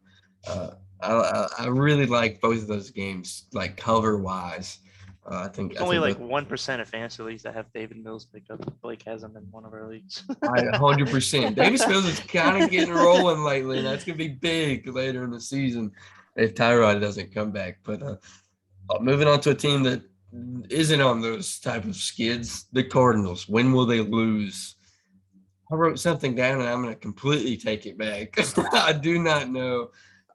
I really like both of those games, like cover-wise. I think Only I like think 1% of fantasy leagues that have David Mills picked up. Blake has him in one of our leagues. 100%. Davis Mills is kind of getting rolling lately, and that's going to be big later in the season if Tyrod doesn't come back. But moving on to a team that isn't on those type of skids, the Cardinals. When will they lose? I wrote something down, and I'm going to completely take it back. I do not know.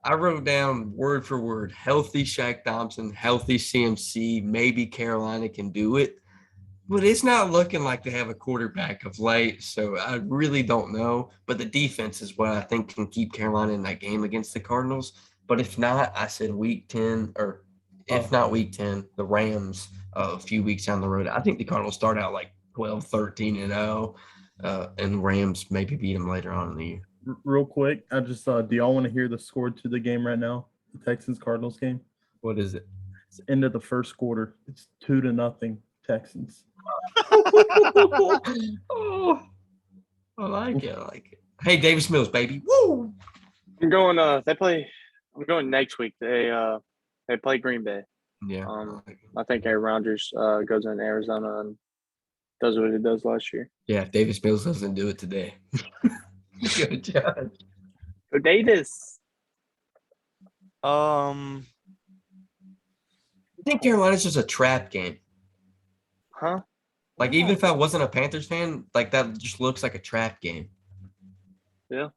I wrote down word for word, healthy Shaq Thompson, healthy CMC. Maybe Carolina can do it. But it's not looking like they have a quarterback of late, so I really don't know. But the defense is what I think can keep Carolina in that game against the Cardinals. But if not, I said week 10, or if not week 10, the Rams a few weeks down the road. I think the Cardinals start out like 12, 13-0, and Rams maybe beat them later on in the year. real quick, I just do y'all want to hear the score to the game right now? The Texans-Cardinals game? What is it? It's the end of the first quarter. It's 2-0 Texans. Oh, I like it. Hey, Davis Mills, baby. Woo! I'm going I'm going next week. They play Green Bay. Yeah. I think Aaron Rodgers goes in Arizona and does what he does last year. Yeah, if Davis Mills doesn't do it today. Good job. Go Davis. I think Carolina's just a trap game. Huh? Like, even if I wasn't a Panthers fan, like, that just looks like a trap game. Yeah.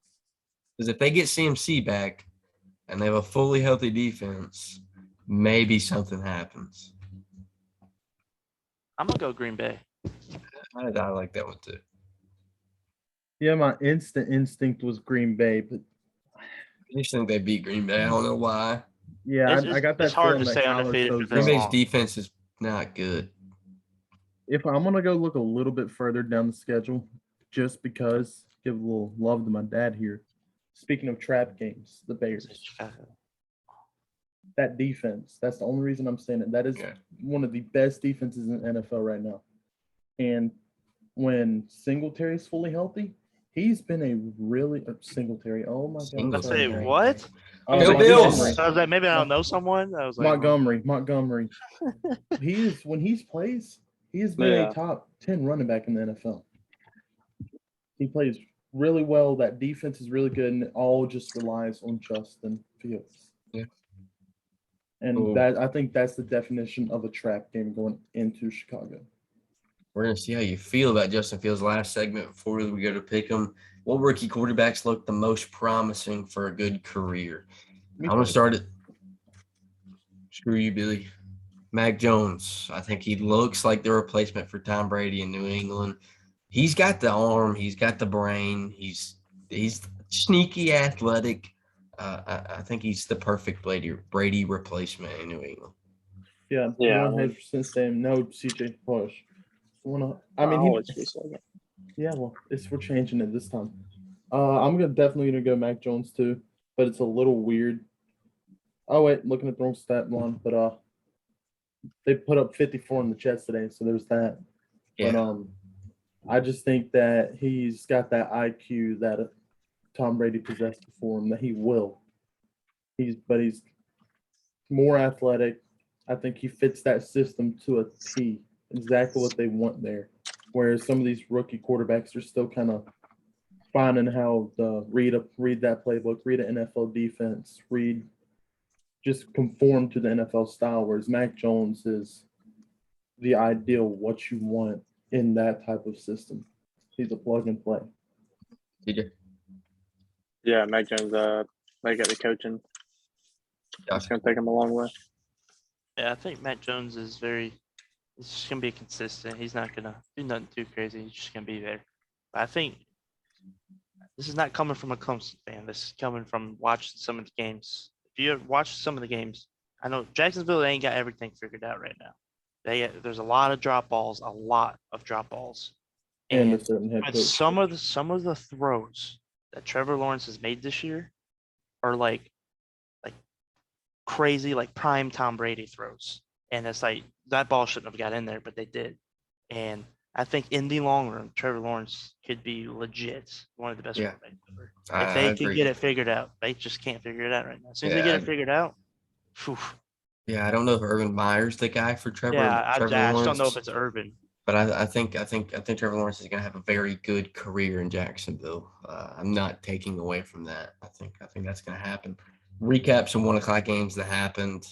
Because if they get CMC back and they have a fully healthy defense, maybe something happens. I'm going to go Green Bay. I like that one, too. Yeah, my instinct was Green Bay, but I just think they beat Green Bay. I don't know why. yeah, I got that. It's hard feeling to that stay Kyler undefeated shows for Green this up. Bay's long. defense is not good. If I'm gonna go look a little bit further down the schedule, just because give a little love to my dad here. Speaking of trap games, the Bears. That defense. That's the only reason I'm saying it. That is one of the best defenses in the NFL right now. And when Singletary's fully healthy, he's been a really Singletary. Oh my god! I Singletary. say what? Go Bills! Montgomery. I was like, maybe I don't know someone. I was like, Montgomery. When he plays, he has been a top 10 running back in the NFL. He plays really well. That defense is really good, and it all just relies on Justin Fields. Yeah. And Cool. I think that's the definition of a trap game going into Chicago. We're going to see how you feel about Justin Fields' last segment before we go to pick him. What rookie quarterbacks look the most promising for a good career? I'm going to start it. Screw you, Billy. Mac Jones. I think he looks like the replacement for Tom Brady in New England. He's got the arm. He's got the brain. He's sneaky athletic. I think he's the perfect Brady replacement in New England. Yeah, 100% same. No, CJ Push. Yeah, well, we're changing it this time. I'm definitely gonna go Mac Jones too, but it's a little weird. Oh wait, looking at the wrong stat line, but they put up 54 in the Jets today, so there's that. Yeah. But I just think that he's got that IQ that Tom Brady possessed before him, that he will. He's more athletic. I think he fits that system to a T, exactly what they want there. Whereas some of these rookie quarterbacks are still kind of finding how to read that playbook, read an NFL defense, just conform to the NFL style. Whereas Mac Jones is the ideal what you want in that type of system. He's a plug and play. TJ? Yeah, Mac Jones. They got the coaching. It's gonna take him a long way. Yeah, I think Mac Jones is he's just gonna be consistent. He's not gonna do nothing too crazy. He's just gonna be there. But I think this is not coming from a Clemson fan. This is coming from watching some of the games. If you watch some of the games, I know Jacksonville ain't got everything figured out right now. There's a lot of drop balls, And a certain head coach. some of the throws that Trevor Lawrence has made this year are like crazy, like prime Tom Brady throws. And it's like that ball shouldn't have got in there, but they did. And I think in the long run, Trevor Lawrence could be legit one of the best quarterbacks ever. If they can get it figured out. They just can't figure it out right now. As soon as they get it figured out, whew. Yeah, I don't know if Urban Meyer's the guy for Trevor. Yeah, I Lawrence, just don't know if it's Urban. But I think Trevor Lawrence is going to have a very good career in Jacksonville. I'm not taking away from that. I think that's going to happen. Recap some 1:00 games that happened.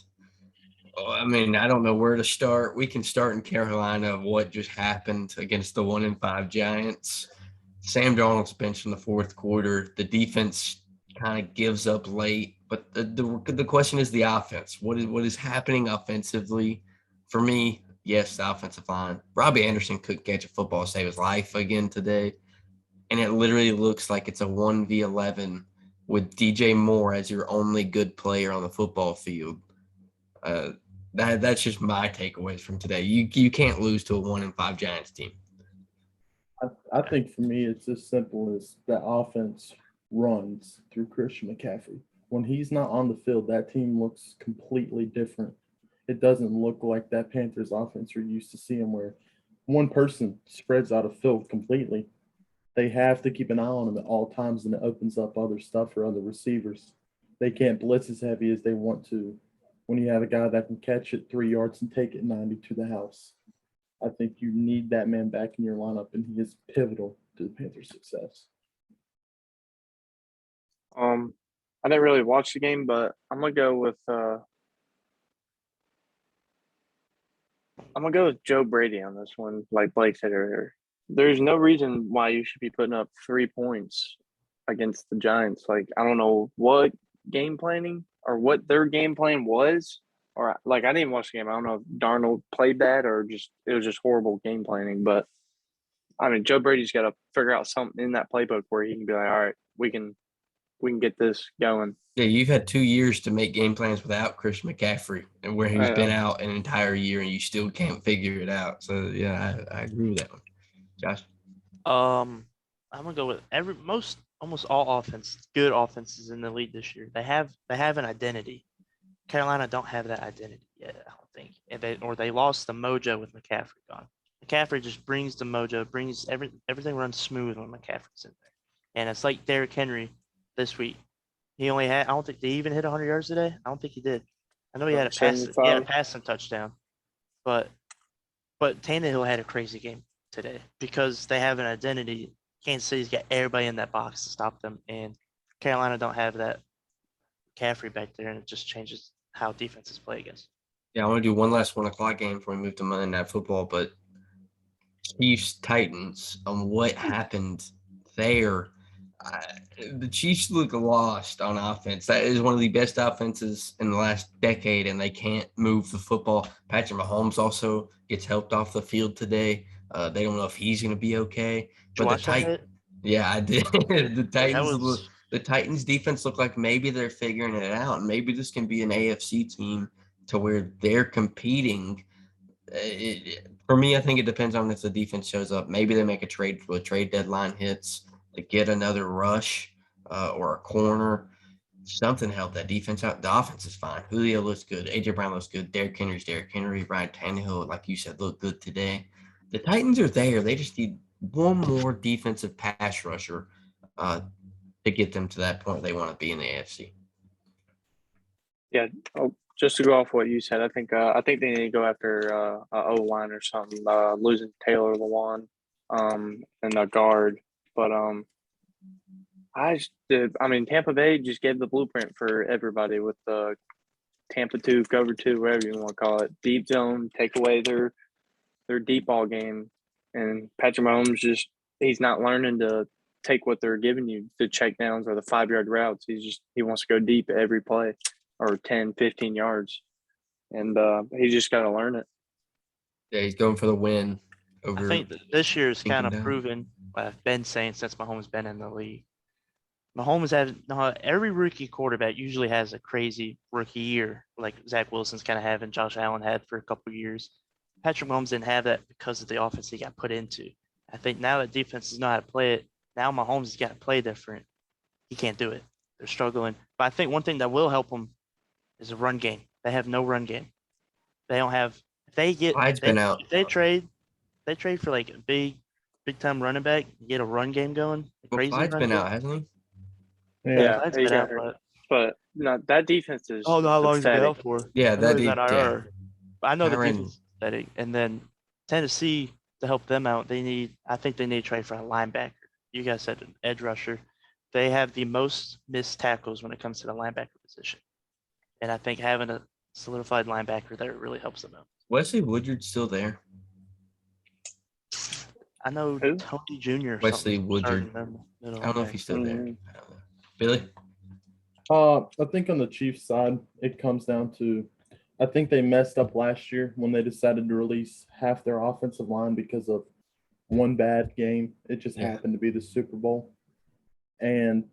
I mean, I don't know where to start. We can start in Carolina of what just happened against the 1-5 Giants. Sam Darnold's benched in the fourth quarter. The defense kind of gives up late, but the question is the offense. What is happening offensively? For me, yes, the offensive line. Robbie Anderson couldn't catch a football to save his life again today, and it literally looks like it's a 1v11 with DJ Moore as your only good player on the football field. That's just my takeaways from today. You can't lose to a 1-5 Giants team. I think for me, it's as simple as that offense runs through Christian McCaffrey. When he's not on the field, that team looks completely different. It doesn't look like that Panthers offense you're used to seeing where one person spreads out a field completely. They have to keep an eye on him at all times, and it opens up other stuff for other receivers. They can't blitz as heavy as they want to when you have a guy that can catch it 3 yards and take it 90 to the house. I think you need that man back in your lineup, and he is pivotal to the Panthers' success. I didn't really watch the game, but I'm gonna go with Joe Brady on this one. Like Blake said earlier, there's no reason why you should be putting up 3 points against the Giants. Like, I don't know what game planning or what their game plan was, or like I didn't watch the game. I don't know if Darnold played bad or it was just horrible game planning. But I mean, Joe Brady's got to figure out something in that playbook where he can be like, all right, we can get this going. Yeah, you've had 2 years to make game plans without Christian McCaffrey, and where he's been out an entire year, and you still can't figure it out. So yeah, I agree with that one. Josh? I'm gonna go with almost all good offenses in the league this year. They have an identity. Carolina don't have that identity yet, I don't think. And they lost the mojo with McCaffrey gone. McCaffrey just brings the mojo, brings everything runs smooth when McCaffrey's in there. And it's like Derrick Henry this week. He only had, I don't think, did he even hit 100 yards today? I don't think he did. I know he had a passing touchdown. But Tannehill had a crazy game today because they have an identity. Kansas City's got everybody in that box to stop them, and Carolina don't have that McCaffrey back there, and it just changes how defenses play against. Yeah, I want to do one last 1:00 game before we move to Monday Night Football, but Chiefs Titans on what happened there. The Chiefs look lost on offense. That is one of the best offenses in the last decade, and they can't move the football. Patrick Mahomes also gets helped off the field today. They don't know if he's going to be okay. Did you But watch that hit? yeah, I did. The Yeah, Titans, the Titans defense look like maybe they're figuring it out, and maybe this can be an AFC team to where they're competing. For me, I think it depends on if the defense shows up. Maybe they make a trade for a trade deadline hits to get another rush or a corner. Something to help that defense out. The offense is fine. Julio looks good. AJ Brown looks good. Derrick Henry's Derrick Henry. Ryan Tannehill, like you said, looked good today. The Titans are there. They just need one more defensive pass rusher to get them to that point they want to be in the AFC. Yeah. Just to go off what you said, I think they need to go after O-line or something. Losing Taylor Lewan, and a guard, but Tampa Bay just gave the blueprint for everybody with the Tampa 2, cover 2, whatever you want to call it, deep zone, take away their deep ball game, and Patrick Mahomes he's not learning to take what they're giving you, the check downs or the 5-yard routes. He wants to go deep every play, or 10, 15 yards. And he just got to learn it. Yeah, he's going for the win. I think this year is kind of proven what I've been saying since Mahomes been in the league. Mahomes every rookie quarterback usually has a crazy rookie year, like Zach Wilson's kind of having, Josh Allen had for a couple of years. Patrick Mahomes didn't have that because of the offense he got put into. I think now that defenses know how to play it, now Mahomes has got to play different. He can't do it. They're struggling. But I think one thing that will help them is a run game. They have no run game. They don't have. If they get, if they trade for like a big time running back, get a run game going. Clyde's been out, hasn't he? Yeah, he's been out, but no, that defense is. Oh no, how long has he been out for? Yeah, that IR. Yeah. I know the defense is pathetic, and then Tennessee to help them out. I think they need to trade for a linebacker. You guys said an edge rusher. They have the most missed tackles when it comes to the linebacker position. And I think having a solidified linebacker there really helps them out. Wesley Woodyard's still there. I know Tony Jr. Wesley Woodyard. I don't know if he's still there. Billy? I think on the Chiefs side, it comes down to, I think they messed up last year when they decided to release half their offensive line because of one bad game. It just happened to be the Super Bowl. And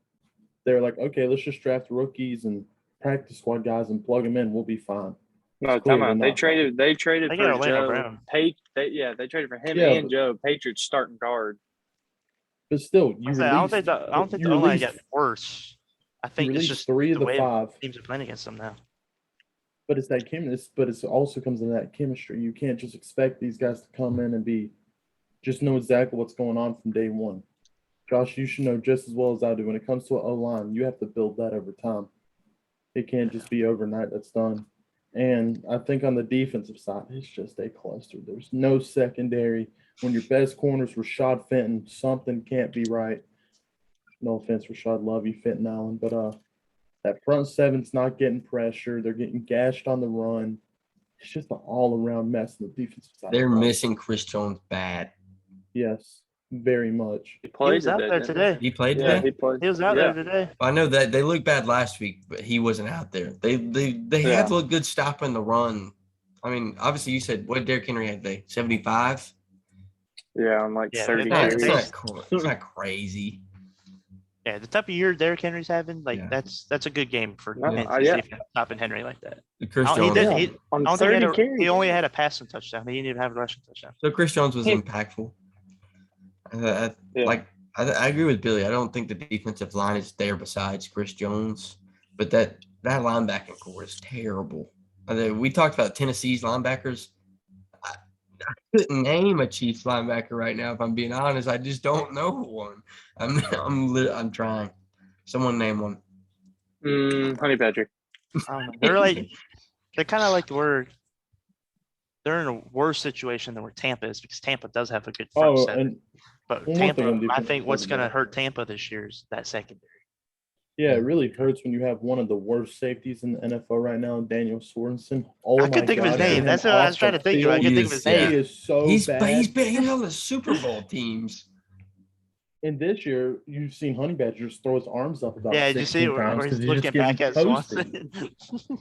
they're like, okay, let's just draft rookies and practice squad guys and plug them in. We'll be fine. No, time out. They traded for Joe. Brown. They traded for him and Joe, Patriots starting guard. But still, I don't think the O-line got worse. I think it's just 3 of the 5 teams are playing against them now. But it's that but it also comes into that chemistry. You can't just expect these guys to come in and just know exactly what's going on from day one. Josh, you should know just as well as I do. When it comes to an O-line, you have to build that over time. It can't just be overnight that's done. And I think on the defensive side, it's just a cluster. There's no secondary. When your best corners were Rashad Fenton, something can't be right. No offense, Rashad, love you, Fenton Allen. But that front seven's not getting pressure. They're getting gashed on the run. It's just an all-around mess on the defensive side. They're missing Chris Jones bad. Yes, very much. He was out there today. He played today? He was out there today. I know that they looked bad last week, but he wasn't out there. They had to look good stopping the run. I mean, obviously you said, what Derrick Henry had today? 75? Yeah, I'm like 30. It's not crazy. Yeah, the type of year Derrick Henry's having, that's a good game for stopping Henry like that. Chris Jones. He only had a passing touchdown. He didn't even have a rushing touchdown. So Chris Jones was impactful. I agree with Billy. I don't think the defensive line is there besides Chris Jones, but that linebacking core is terrible. We talked about Tennessee's linebackers. I couldn't name a Chiefs linebacker right now. If I'm being honest, I just don't know one. I'm trying. Someone name one. Honey Badger. They're kind of like they're in a worse situation than where Tampa is, because Tampa does have a good front seven. But Tampa, I think what's going to hurt Tampa this year is that secondary. Yeah, it really hurts when you have one of the worst safeties in the NFL right now, Daniel Sorensen. Oh I my couldn't think of his God, name. get That's him what I off was trying the to think of. I field. couldn't He think of his is, yeah. He name. is so He's bad. been on the Super Bowl teams. And this year, you've seen Honey Badger just throw his arms up about Yeah, did you see 16 where times he's because he's just looking getting back at toasted. Swanson?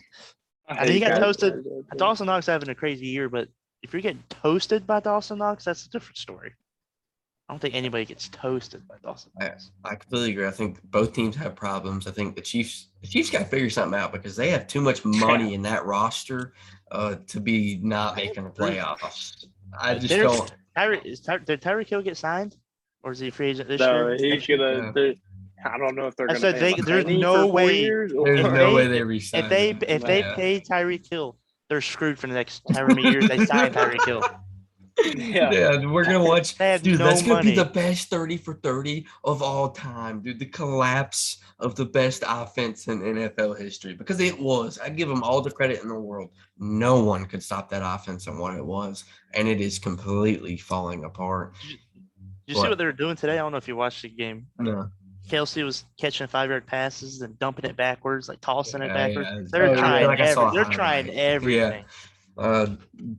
I I mean, he hate got guys toasted. like that, too. Dawson Knox having a crazy year, but if you're getting toasted by Dawson Knox, that's a different story. I don't think anybody gets toasted by Dawson Knox. I completely agree. I think both teams have problems. I think the Chiefs got to figure something out because they have too much money in that roster to be not making the playoffs. I just don't. Did Tyreek Hill get signed, or is he a free agent this year? No, he's gonna. I don't know if they're I gonna said pay him a there's penny no for 4 way. years. There's or- no way they If resign. they Yeah. pay Tyreek Hill, they're screwed for the next however many years they sign Tyreek Hill. Yeah. We're gonna watch. They have Dude, no that's gonna be the money. best 30 for 30 of all time, dude. The collapse of the best offense in NFL history because it was. I give them all the credit in the world. No one could stop that offense and what it was, and it is completely falling apart. You see what they were doing today? I don't know if you watched the game. No. Kelsey was catching 5-yard passes and dumping it backwards, like tossing it Yeah, backwards. yeah. They're Oh, trying. yeah. Like I saw a They're trying highlight. everything.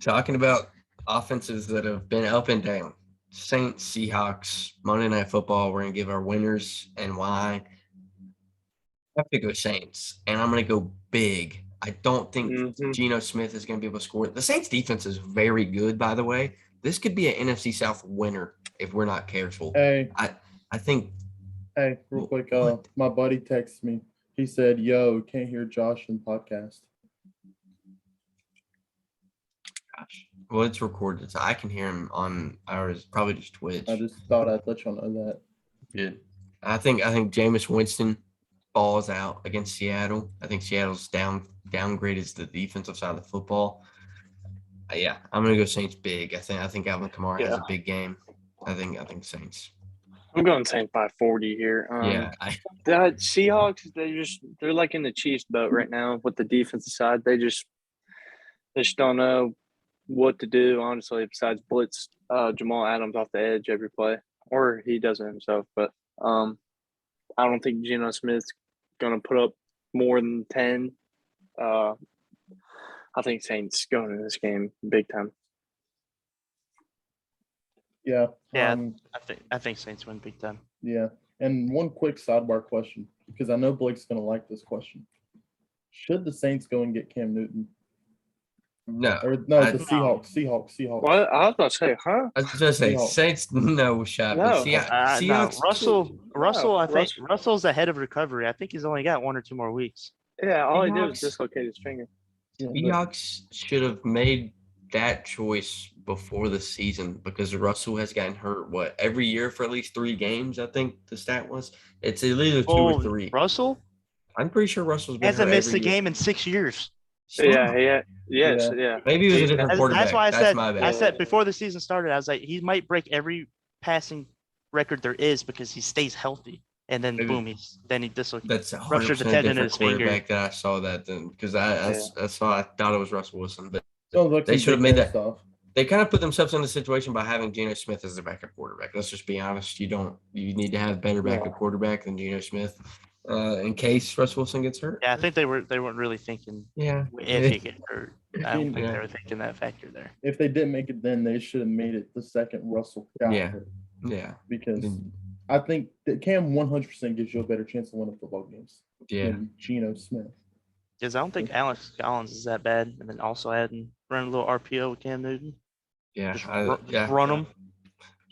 Talking about offenses that have been up and down. Saints, Seahawks, Monday Night Football. We're gonna give our winners and why. I have to go Saints, and I'm gonna go big. I don't think Mhm. Geno Smith is gonna be able to score. The Saints defense is very good, by the way. This could be an NFC South winner if we're not careful. Hey, I think. real quick, What? my buddy texted me. He said, "Yo, can't hear Josh in podcast." Gosh. Well, it's recorded, so I can hear him on ours. Probably just Twitch. I just thought I'd let y'all know that. Good. I think Jameis Winston balls out against Seattle. I think Seattle's downgraded the defensive side of the football. Yeah, I'm gonna go Saints big. I think Alvin Kamara has a big game. I think Saints. I'm going Saints by 40 here. The Seahawks, they're like in the Chiefs boat right now with the defensive side. They just don't know what to do, honestly, besides blitz Jamal Adams off the edge every play, or he does it himself. But I don't think Geno Smith's going to put up more than 10. I think Saints going in this game big time. Yeah. Yeah, I think Saints win big time. Yeah. And one quick sidebar question, because I know Blake's going to like this question. Should the Saints go and get Cam Newton? No. The Seahawks. Well, I was about to say, huh? I was gonna say Seahawks. Saints, no shot. No. But No, Seahawks. Russell. I think Russell's ahead of recovery. I think he's only got 1 or 2 more weeks. Yeah, all he did was Seahawks. dislocate his finger. Seahawks should have made that choice before the season because Russell has gotten hurt every year for at least 3 games. I think the stat was it's either 2 or 3. Russell I'm pretty sure Russell's been hasn't hurt missed a every year. game in 6 years. Yeah. Maybe it was a different quarterback. That's why my bad. I said before the season started, I was like, he might break every passing record there is because he stays healthy. And then boom, he dislocated. That's ruptured the 100% tendon in different his finger. quarterback that I saw that then because I thought it was Russell Wilson, but Like they should have made that. Stuff. They kind of put themselves in the situation by having Geno Smith as their backup quarterback. Let's just be honest. You need to have a better backup quarterback than Geno Smith in case Russell Wilson gets hurt. Yeah, I think they weren't really thinking if he get hurt. I don't think they were thinking that factor there. If they didn't make it then, they should have made it the second Russell got hurt. Yeah. Because I think that Cam 100% gives you a better chance of winning football games than Geno Smith. Because I don't think Alex Collins is that bad. And then also running a little RPO with Cam Newton. Yeah. Just run them.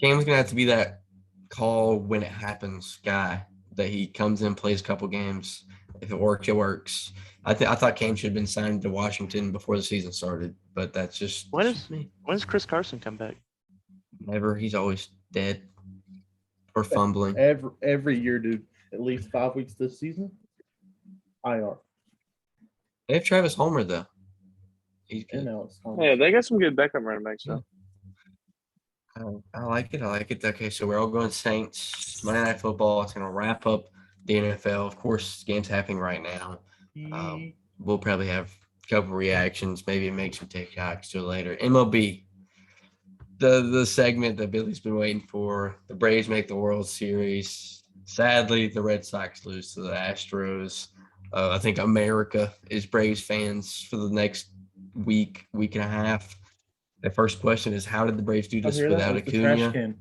Cam's going to have to be that call when it happens guy that he comes in, plays a couple games. If it works, it works. I thought Cam should have been signed to Washington before the season started, but that's just when does Chris Carson come back? Never. He's always dead or fumbling. Every year, dude. At least 5 weeks this season. IR. They have Travis Homer though. He's good. Yeah, they got some good backup running backs though. I like it. Okay, so we're all going Saints. Monday Night Football. It's going to wrap up the NFL. Of course, game's happening right now. We'll probably have a couple reactions, maybe make some TikToks to it later. MLB, the segment that Billy's been waiting for. The Braves make the World Series. Sadly, the Red Sox lose to the Astros. I think America is Braves fans for the next week and a half. The first question is, how did the Braves do I this hear that without was the trash Acuna? can.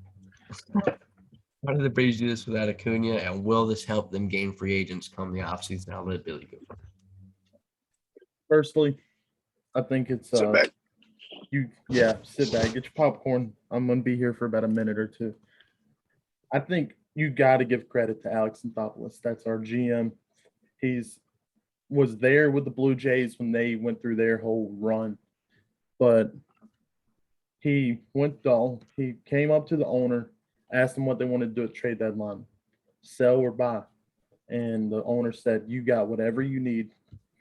How did the Braves do this without Acuna? And will this help them gain free agents come the offseason? I'll let Billy go first. Firstly, I think it's Sit back. sit back, get your popcorn. I'm gonna be here for about a minute or two. I think you got to give credit to Alex Anthopoulos. That's our GM. He's was there with the Blue Jays when they went through their whole run, but he came up to the owner, asked him what they wanted to do at trade deadline, sell or buy, and the owner said, "You got whatever you need.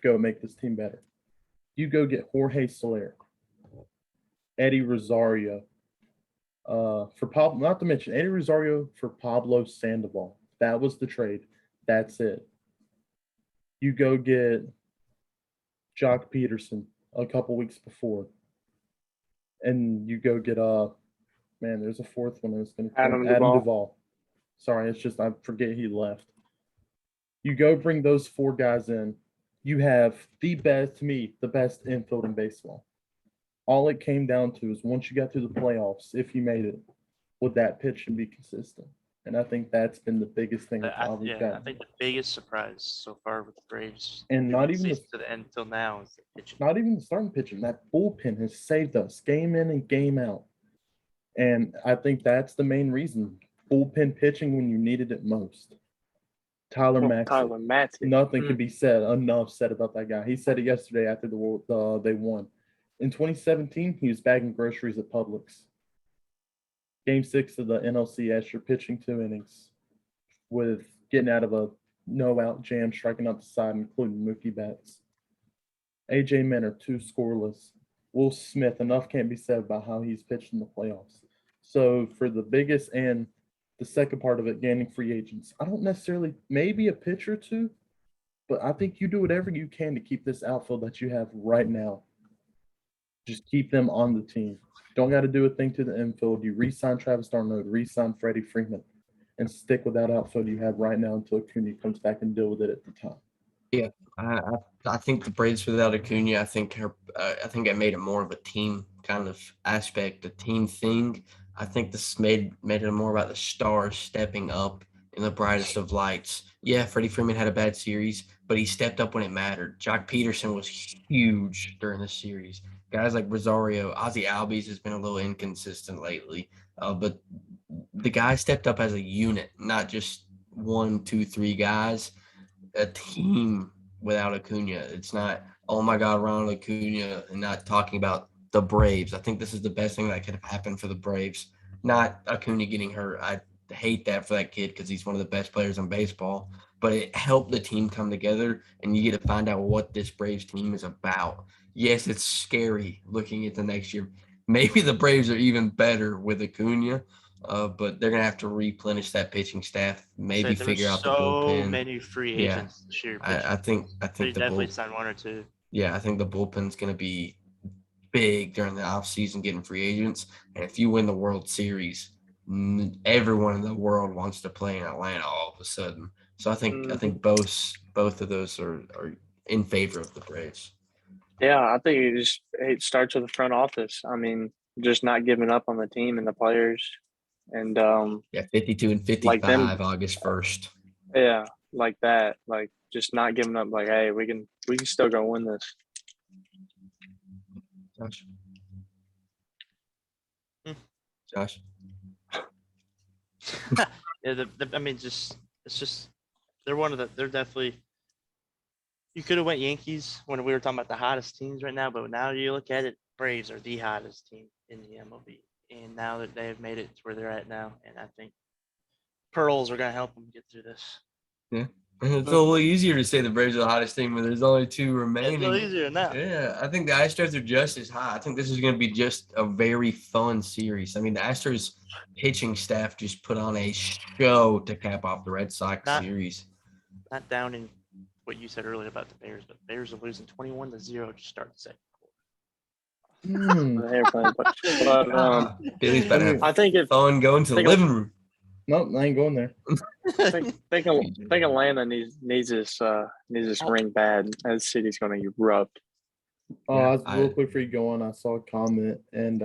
Go make this team better. You go get Jorge Soler, Eddie Rosario, for Pablo, not to mention Eddie Rosario for Pablo Sandoval. That was the trade. That's it. You go get Jock Peterson a couple weeks before, and you go get there's a fourth one that's going to come. Adam Duvall. Sorry, it's just I forget he left. You go bring those four guys in. You have the best infield in baseball. All it came down to is once you got through the playoffs, if you made it, would that pitch and be consistent? And I think that's been the biggest thing. I think the biggest surprise so far with the Braves, and not even to the end till now, is the pitching. Not even the starting pitching. That bullpen has saved us game in and game out. And I think that's the main reason. Bullpen pitching when you needed it most. Tyler Maxey. Nothing can be said about that guy. He said it yesterday after they won. In 2017, he was bagging groceries at Publix. Game 6 of the NLCS, you're pitching 2 innings with getting out of a no-out jam, striking out the side, including Mookie Betts. A.J. Minter, 2 scoreless. Will Smith, enough can't be said about how he's pitched in the playoffs. So for the biggest and the second part of it, gaining free agents, I don't necessarily, maybe a pitcher or two, but I think you do whatever you can to keep this outfield that you have right now. Just keep them on the team. Don't got to do a thing to the infield. You re-sign Travis d'Arnaud, re-sign Freddie Freeman, and stick with that outfield you have right now until Acuna comes back and deal with it at the time. Yeah, I think the Braves without Acuna, I think it made it more of a team kind of aspect, a team thing. I think this made it more about the stars stepping up in the brightest of lights. Yeah, Freddie Freeman had a bad series, but he stepped up when it mattered. Jock Peterson was huge during the series. Guys like Rosario, Ozzie Albies has been a little inconsistent lately, but the guys stepped up as a unit, not just 1, 2, 3 guys. A team without Acuna. It's not, oh my God, Ronald Acuna, and not talking about the Braves. I think this is the best thing that could have happened for the Braves. Not Acuna getting hurt. I hate that for that kid because he's one of the best players in baseball. But it helped the team come together, and you get to find out what this Braves team is about. Yes, it's scary looking at the next year. Maybe the Braves are even better with Acuna. But they're gonna have to replenish that pitching staff. Maybe figure out the bullpen. So many free agents this year. I think they definitely signed 1 or 2. Yeah, I think the bullpen's gonna be big during the offseason getting free agents. And if you win the World Series, everyone in the world wants to play in Atlanta all of a sudden. So I think both of those are in favor of the Braves. Yeah, I think it starts with the front office. I mean, just not giving up on the team and the players. And 52 and 55 like them, August 1st. Yeah, like that. Like just not giving up, like, hey, we can still go win this. Josh. Yeah, they're definitely. You could have went Yankees when we were talking about the hottest teams right now, but now you look at it, Braves are the hottest team in the MLB. And now that they have made it to where they're at now, and I think pearls are going to help them get through this. Yeah. And it's a little easier to say the Braves are the hottest team when there's only 2 remaining. It's a little easier now. Yeah, I think the Astros are just as high. I think this is going to be just a very fun series. I mean, the Astros pitching staff just put on a show to cap off the Red Sox series. Not downing what you said earlier about the Bears, but the Bears are losing 21-0 to start the second quarter. Billy's better. I think fun going to the living room. Nope, I ain't going there. think Atlanta needs this ring bad. That city's going to erupt. Real quick for you going, I saw a comment and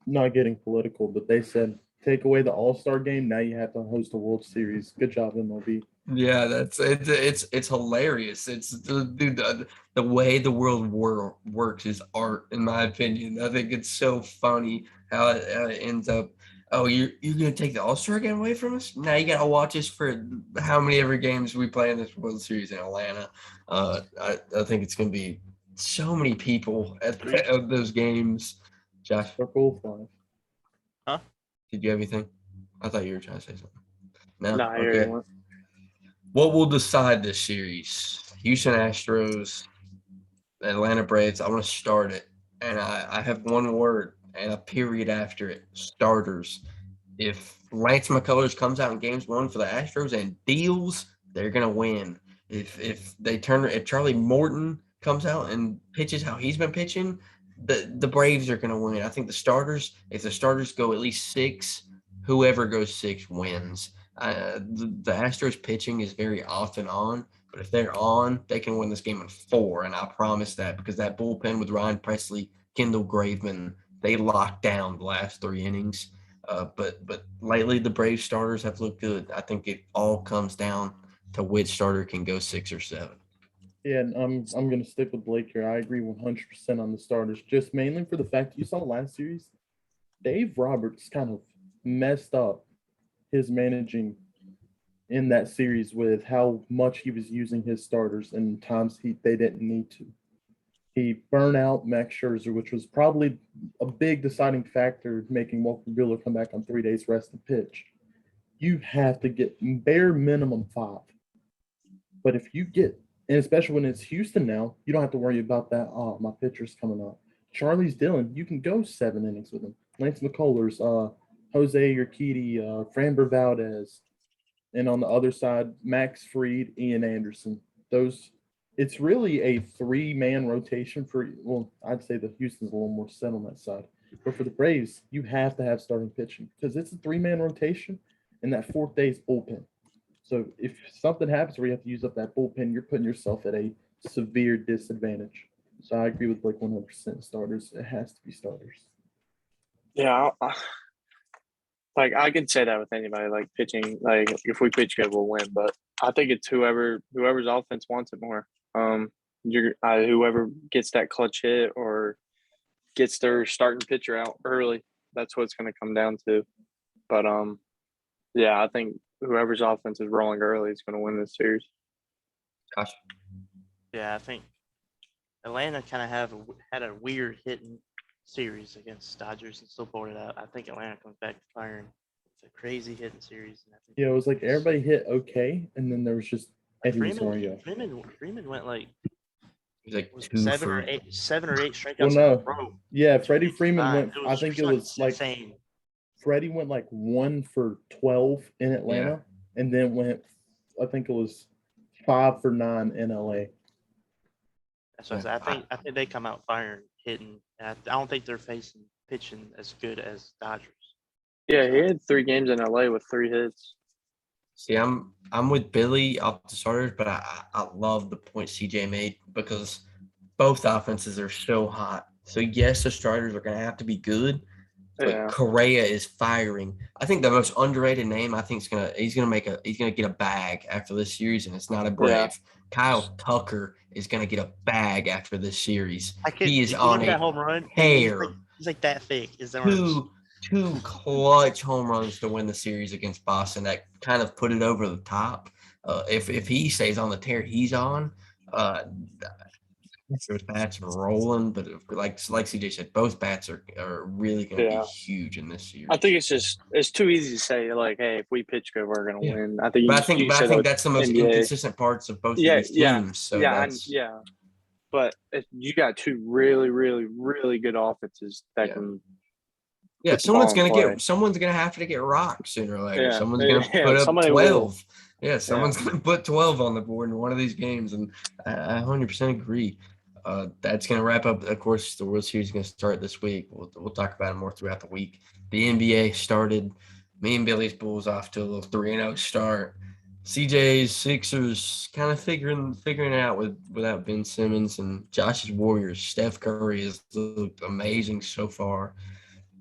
not getting political, but they said take away the All-Star game, now you have to host a World Series. Good job, MLB. Yeah, it's hilarious. It's dude, the way the world works is art, in my opinion. I think it's so funny how it ends up. Oh, you're gonna take the All-Star game away from us? Now you gotta watch us for how many ever games we play in this World Series in Atlanta. I think it's gonna be so many people at those games. Josh, Circle 5. Huh? Did you have anything? I thought you were trying to say something. No, Nah, I hear okay. you. What will decide this series? Houston Astros, Atlanta Braves. I want to start it. And I have one word and a period after it. Starters. If Lance McCullers comes out in games 1 for the Astros and deals, they're gonna win. If Charlie Morton comes out and pitches how he's been pitching, the Braves are gonna win. I think if the starters go at least 6, whoever goes 6 wins. The Astros pitching is very off and on, but if they're on, they can win this game in 4, and I promise that because that bullpen with Ryan Presley, Kendall Graveman, they locked down the last 3 innings. But lately the Braves starters have looked good. I think it all comes down to which starter can go 6 or 7. Yeah, and I'm going to stick with Blake here. I agree 100% on the starters, just mainly for the fact you saw last series, Dave Roberts kind of messed up his managing in that series with how much he was using his starters and times they didn't need to. He burned out Max Scherzer, which was probably a big deciding factor making Walker Buehler come back on 3 days rest and pitch. You have to get bare minimum 5. But if you get, and especially when it's Houston now, you don't have to worry about that. Oh, my pitcher's coming up. Charlie's Dillon, you can go 7 innings with him. Lance McCullers, Jose Urquidy, Framber Valdez, and on the other side, Max Fried, Ian Anderson. It's really a 3-man rotation I'd say the Houston's a little more set on that side. But for the Braves, you have to have starting pitching because it's a 3-man rotation, and that 4th day is bullpen. So if something happens where you have to use up that bullpen, you're putting yourself at a severe disadvantage. So I agree with like 100% starters. It has to be starters. Yeah, like I can say that with anybody. Like pitching, like if we pitch good, we'll win. But I think it's whoever's offense wants it more. Whoever gets that clutch hit or gets their starting pitcher out early, that's what it's going to come down to. But yeah, I think whoever's offense is rolling early is going to win this series. Gosh. Yeah, I think Atlanta kind of had a weird hitting series against Dodgers and still pulled it out. I think Atlanta comes back to firing. It's a crazy hitting series. And I think it was like everybody hit okay, and then there was just Eddie Freeman went like He's like 7 or 8 strikeouts. Well, no. in a row. Yeah, Freddie Freeman went. I think it was like insane. Freddie went like 1 for 12 in Atlanta, and then went. I think it was 5 for 9 in LA. That's what I think they come out firing, hitting. And I don't think they're facing pitching as good as Dodgers. Yeah, he had 3 games in LA with 3 hits. See, I'm with Billy off the starters, but I love the point CJ made because both offenses are so hot. So yes, the starters are going to have to be good, but Correa is firing. I think the most underrated name he's gonna get a bag after this series, and it's not a Brave. Yeah. Kyle Tucker is gonna get a bag after this series. He is on a home run. Tear. He's like that thick. Two clutch home runs to win the series against Boston that kind of put it over the top. If he stays on the tear he's on, those bats are rolling. But like CJ said, both bats are really going to be huge in this series. I think it's too easy to say like, hey, if we pitch good, we're going to win. I think I think that's the most inconsistent parts of both of these teams. So But if you got 2 really, really, really good offenses that can. Yeah, someone's gonna have to get rocked sooner or later. Yeah, someone's gonna put up 12. Will. Yeah, someone's gonna put 12 on the board in one of these games, and I 100% agree. That's gonna wrap up. Of course, the World Series is gonna start this week. We'll talk about it more throughout the week. The NBA started. Me and Billy's Bulls off to a little 3-0 start. CJ's Sixers kind of figuring it out without Ben Simmons, and Josh's Warriors. Steph Curry has looked amazing so far.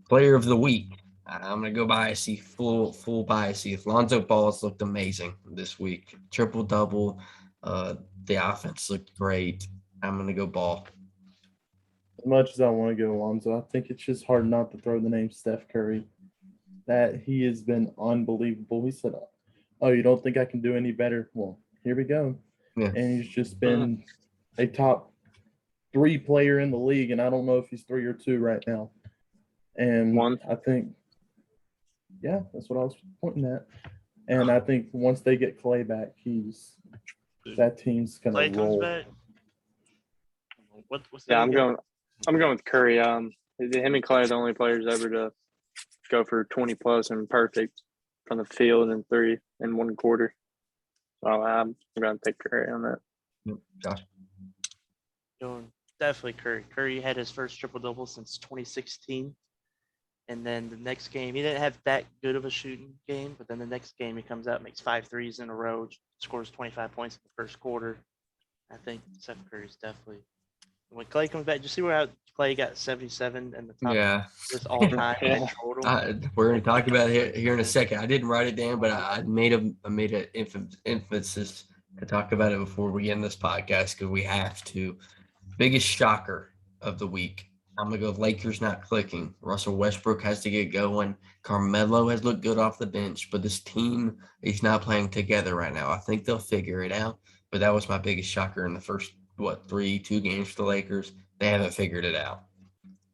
Player of the week. I'm gonna go biasy, full biasy. Lonzo Ball's looked amazing this week. Triple double. The offense looked great. I'm gonna go Ball. As much as I want to go Alonzo, I think it's just hard not to throw the name Steph Curry. That he has been unbelievable. He said, "Oh, you don't think I can do any better?" Well, here we go. Yeah. And he's just been a top 3 player in the league, and I don't know if he's 3 or 2 right now. And One. I think, yeah, that's what I was pointing at. And I think once they get Clay back, that team's gonna Clay comes roll. back. What's Yeah, that again? I'm going with Curry. Him and Clay are the only players ever to go for 20 plus and perfect from the field in 3 and 1 quarter. So I'm going to take Curry on that. Josh. Definitely Curry. Curry had his first triple double since 2016. And then the next game, he didn't have that good of a shooting game, but then the next game he comes out, makes 5 threes in a row, scores 25 points in the first quarter. I think Steph Curry's definitely. When Clay comes back, you see how Clay got 77 in the top this all time in total? We're going to talk about it here in a second. I didn't write it down, but I made an emphasis to talk about it before we end this podcast because we have to. Biggest shocker of the week. I'm going to go Lakers not clicking. Russell Westbrook has to get going. Carmelo has looked good off the bench, but this team is not playing together right now. I think they'll figure it out, but that was my biggest shocker in the first, 2 games for the Lakers. They haven't figured it out.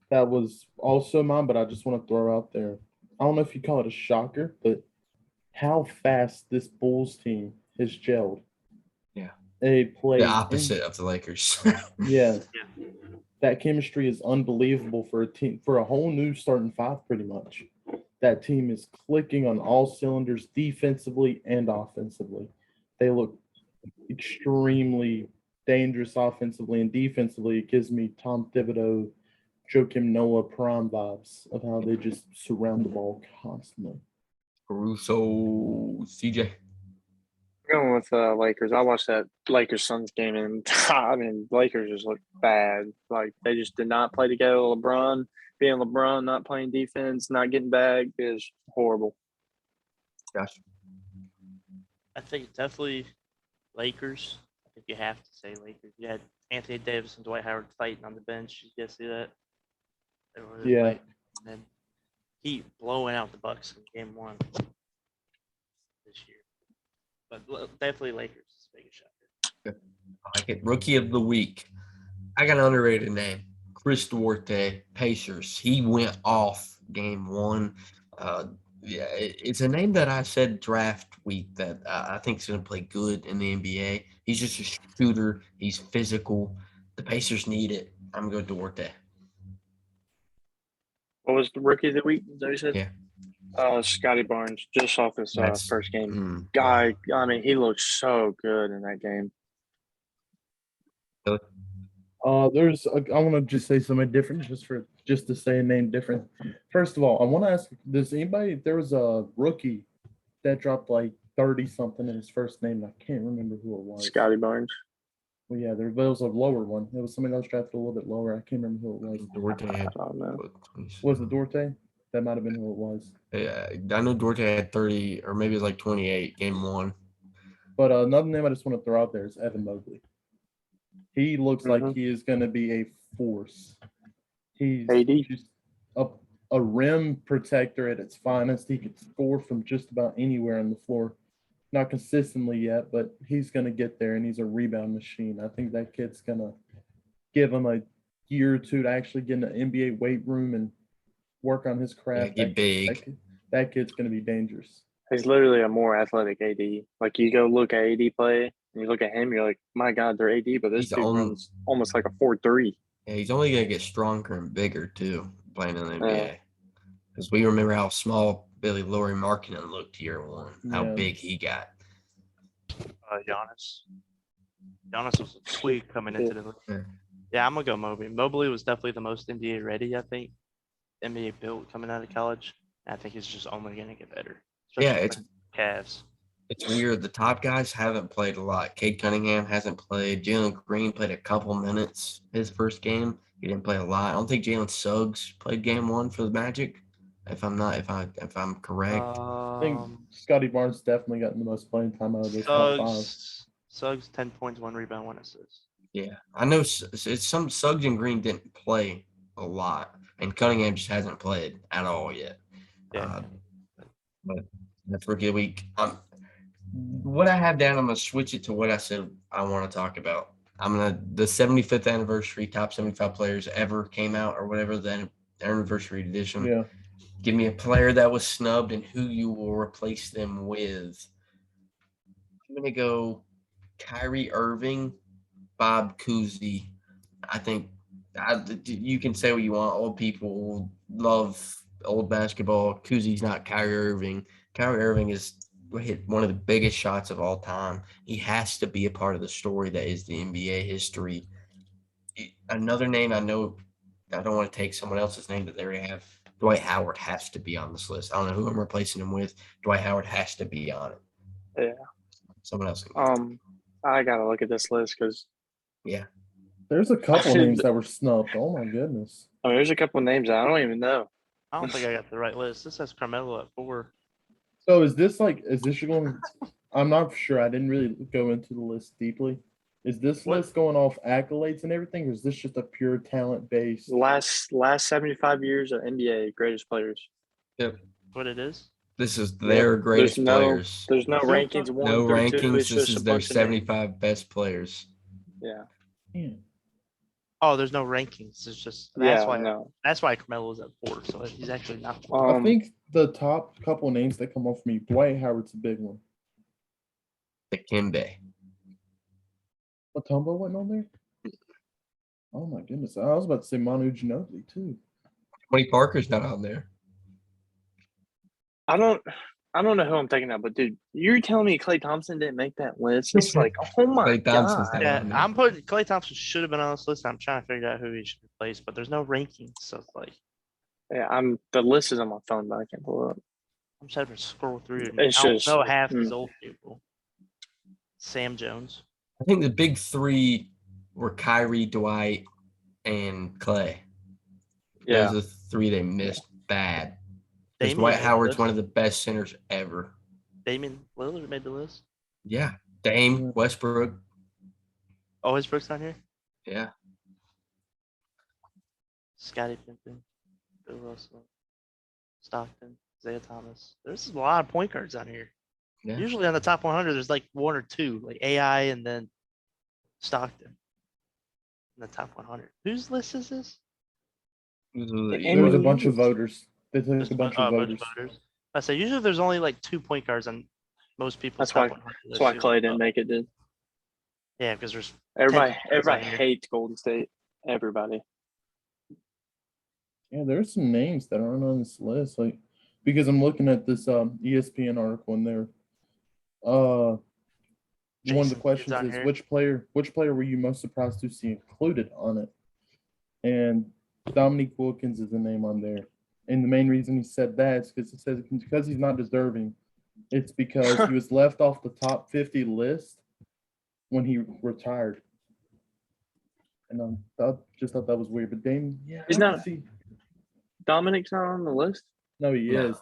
That was also mine, but I just want to throw out there. I don't know if you call it a shocker, but how fast this Bulls team has gelled. Yeah. They play the opposite of the Lakers. Yeah. That chemistry is unbelievable for a team, for a whole new starting 5, pretty much. That team is clicking on all cylinders defensively and offensively. They look extremely dangerous offensively and defensively. It gives me Tom Thibodeau, Joakim Noah prime vibes of how they just surround the ball constantly. Caruso, CJ. Going with Lakers. I watched that Lakers Suns game, and I mean, Lakers just looked bad. Like they just did not play together. LeBron being LeBron, not playing defense, not getting back is horrible. Gosh. I think definitely Lakers. I think you have to say Lakers. You had Anthony Davis and Dwight Howard fighting on the bench. You guys see that? They were Yeah. fighting. And then Heat blowing out the Bucks in game 1 this year. But definitely Lakers is the biggest shocker. I like it. Rookie of the week. I got an underrated name. Chris Duarte, Pacers. He went off game 1. It's a name that I said draft week that I think is going to play good in the NBA. He's just a shooter. He's physical. The Pacers need it. I'm going to go Duarte. What was the rookie of the week? Is that what you said? Yeah. Scotty Barnes, just off his first game. Wow. I mean, he looked so good in that game. I want to just say something different, just to say a name different. First of all, I want to ask: there was a rookie that dropped like 30 something in his first name. I can't remember who it was. Scotty Barnes. Well, yeah, there was a lower one. It was somebody else drafted a little bit lower. I can't remember who it was. Duarte had, I don't know. Was it Duarte? That might have been who it was. Yeah, I know Duarte had 30, or maybe it was like 28 game 1. But another name I just want to throw out there is Evan Mobley. He looks like he is going to be a force. He's just a rim protector at its finest. He could score from just about anywhere on the floor. Not consistently yet, but he's going to get there, and he's a rebound machine. I think that kid's going to give him a year or 2 to actually get in the NBA weight room and work on his craft. Yeah, get big. That kid's going to be dangerous. He's literally a more athletic AD. Like you go look at AD play, and you look at him, you're like, my God, they're AD, but this dude runs almost like a 4-3. Yeah, he's only going to get stronger and bigger, too, playing in the NBA. Because we remember how small Billy Laurie Markkinen looked year 1, how big he got. Giannis. Giannis was a tweak coming into the league. Yeah, I'm going to go Mobley. Mobley was definitely the most NBA ready, I think. NBA built coming out of college. I think it's just only going to get better. Yeah, especially it's with Cavs. It's weird. The top guys haven't played a lot. Cade Cunningham hasn't played. Jalen Green played a couple minutes his first game. He didn't play a lot. I don't think Jalen Suggs played game one for the Magic. If I'm correct. I think Um, Scotty Barnes definitely got the most playing time out of those top five. Suggs 10 points, 1 rebound, 1 assist. Yeah, I know it's some Suggs and Green didn't play a lot, and Cunningham just hasn't played at all yet. Yeah. But that's rookie of the week. What I have down, I'm gonna switch it to what I said I want to talk about. The 75th anniversary top 75 players ever came out or whatever the anniversary edition. Yeah. Give me a player that was snubbed and who you will replace them with. I'm gonna go Kyrie Irving, Bob Cousy. I think you can say what you want. Old people love old basketball. Cousy's not Kyrie Irving. Kyrie Irving is hit one of the biggest shots of all time. He has to be a part of the story that is the NBA history. Another name I know, I don't want to take someone else's name that they already have. Dwight Howard has to be on this list. I don't know who I'm replacing him with. Dwight Howard has to be on it. Yeah. Someone else. I gotta look at this list because There's a couple names that were snubbed. Oh my goodness. there's a couple names I don't even know. I don't think I got the right list. This has Carmelo at 4. So is this going? I'm not sure. I didn't really go into the list deeply. Is this list going off accolades and everything, or is this just a pure talent base? Last 75 years of NBA greatest players. Yep. What it is? This is their greatest players. There's no rankings. No rankings. It's This just is a their bunch of names. 75 best players. Yeah. Man. Oh, there's no rankings. It's just that's why Carmelo's at 4. So he's actually not. I think the top couple names that come off me, Dwight Howard's a big one. Dikembe. Mutombo wasn't on there? Oh my goodness. I was about to say Manu Ginobili too. Tony Parker's not on there. I don't know who I'm taking out, but dude, you're telling me Klay Thompson didn't make that list? It's like, oh my Klay Thompson's god. not Yeah, on there. I'm putting Klay Thompson should have been on this list. I'm trying to figure out who he should replace, but there's no rankings. So it's like Yeah, the list is on my phone, but I can't pull it up. I'm just having to scroll through. And It's I don't just- know half these old people. Sam Jones. I think the big three were Kyrie, Dwight, and Clay. Yeah. Those are the three they missed bad. Because Damian Dwight made the Howard's list. one of the best centers ever. Damian Lillard made the list. Yeah. Dame, Westbrook. Oh, is Brooks on here? Yeah. Scottie Pippen, Bill Russell, Stockton, Isaiah Thomas. There's a lot of point guards on here. Yeah. Usually on the top 100, there's like 1 or 2, like AI and then Stockton in the top 100. Whose list is this? There was a bunch of voters. They took Just a bunch a of bunch voters. I say usually there's only like 2 point guards on most people's That's why- top 100 That's why lists. Clay didn't make it, dude. Yeah, because there's Everybody 10 on here. hates Golden State. Everybody. Yeah, there's some names that aren't on this list. Like, because I'm looking at this ESPN article and there. One of the Jason questions Kidd's on is here. which player were you most surprised to see included on it? And Dominique Wilkins is the name on there. And the main reason he said that is because it says because he's not deserving. It's because he was left off the top 50 list when he retired. And I just thought that was weird. But Dame, yeah, He's I can not- see. Dominic's not on the list. No, he No. is.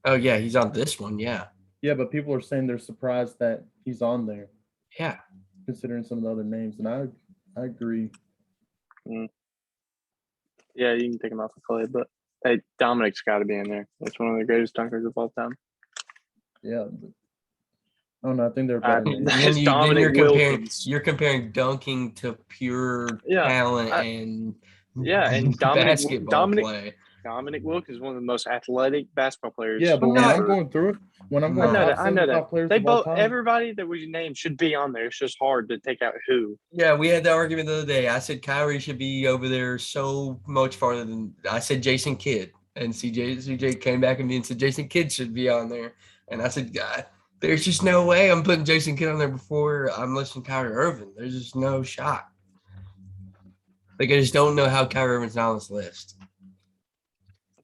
Oh, yeah. He's on this one. Yeah. Yeah, but people are saying they're surprised that he's on there, Yeah. considering some of the other names. And I agree. Yeah, you can take him off of Clay, but hey, Dominic's got to be in there. That's one of the greatest dunkers of all time. Yeah. But, I don't know. I think they're better names. That's Dominic Wilkins. You're comparing dunking to pure Yeah, talent I- and and Dominic- basketball Dominic- play. Dominic Wilkins is one of the most athletic basketball players. Yeah, but when ever. I'm going through it, when I'm I going know top that- I know 75 that. players They of all both time, everybody that we named should be on there. It's just hard to take out who. Yeah, we had the argument the other day. I said Kyrie should be over there so much farther than I said Jason Kidd. And CJ came back at me and said Jason Kidd should be on there. And I said, God, there's just no way I'm putting Jason Kidd on there before I'm listing Kyrie Irving. There's just no shot. Like, I just don't know how Kyrie Irving's not on this list.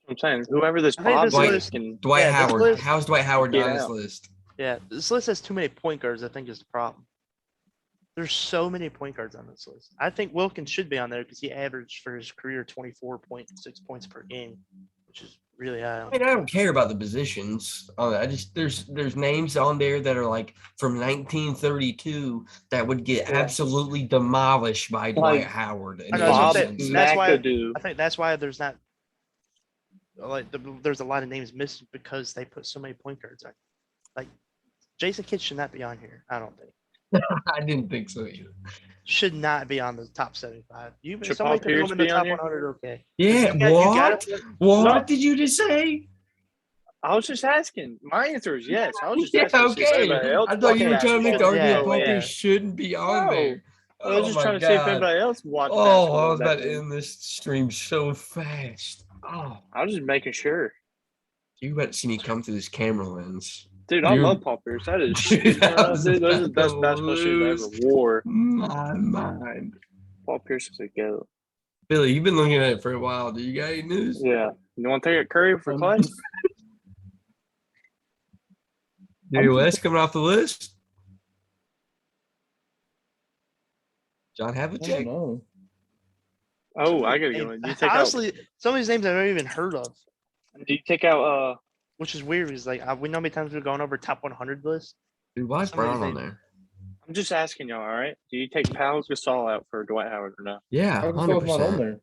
I'm saying whoever this I think Bob this Dwight- is can. Dwight Yeah, this Howard. list- How's Dwight Howard Get not on this out. list? Yeah, this list has too many point guards. I think is the problem. There's so many point guards on this list. I think Wilkins should be on there because he averaged for his career 24.6 points per game, which is really high. I mean, I don't care about the positions. I just there's names on there that are like from 1932 that would get Yeah. absolutely demolished by Dwight Like Howard. I know, Bob that's what I'm saying. That's why- McAdoo. I think that's why there's not like there's a lot of names missing because they put so many point guards on. Like Jason Kidd should not be on here. I don't think. I didn't think so either. Should not be on the top 75. You Should somebody Paul could put him Pierce in the be on top here? 100. Okay. Yeah, You got- what? No. What did you just say? I was just asking. My answer is yes. I was just Yeah, asking. See if okay. anybody else I thought you were watched trying to make the basketball. argument Yeah, that Paul yeah. Pierce shouldn't be on No. there. I was Oh just my trying to see if God. anybody else watched Oh, basketball. I was back about to then. end this stream so fast. Oh, I was just making sure. you about to see me come through this camera lens. Dude, I You're- love Paul Pierce. That is Dude, I was dude, those are the about best to basketball shoes I ever lose wore. my mind. Paul Pierce is a goat. Billy, you've been looking at it for a while. Do you got any news? Yeah. You want to take it Curry for Clay? Jerry West coming off the list. John I don't Havlicek. know. Oh, I gotta go. Do you take Honestly, some of these names I've never even heard of, out? Do you take out? which is weird. Because like we know how many times we've gone over top 100 list. Dude, why is Some of these Brown on names- there? I'm just asking y'all. All right. Do you take Pau Gasol out for Dwight Howard or no? Yeah, Pau 100%. Gasol's not on there.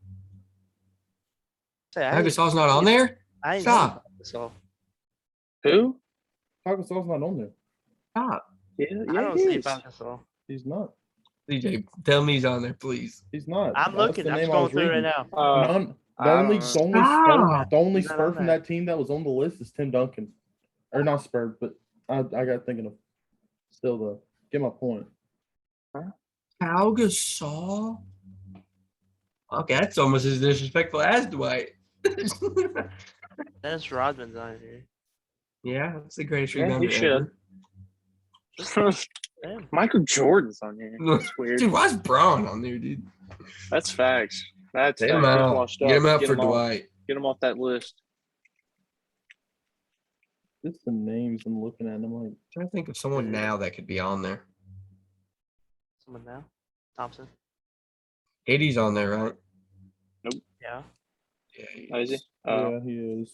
Say, Pau Gasol's not on there? I ain't Stop. So Who? Pau Gasol's not on there. Stop. Yeah, I don't he see is. Pau Gasol. He's not. DJ, tell me he's on there, please. He's not. I'm That's looking. the I'm name just I going was through it right reading. now. The I only, don't the only, Stop. the only He's not Spur on from there. that team that was on the list is Tim Duncan, or not Spur, but I got thinking of still though. Get my point. Pau Gasol? Okay, that's almost as disrespectful as Dwight. Dennis Rodman's on here. Yeah, that's the greatest Yeah, he rebounder should. ever. Damn. Michael Jordan's on here. That's weird. Dude, why's Braun on there, dude? That's facts. That's Get him facts. He's out. washed Get up. him out for him off. Dwight. Get him off that list. Just the names I'm looking at. And I'm like, I'm trying to think of someone now that could be on there. Someone now. Thompson. Katie's on there, right? Yeah. Yeah. Oh, is he? yeah, he is.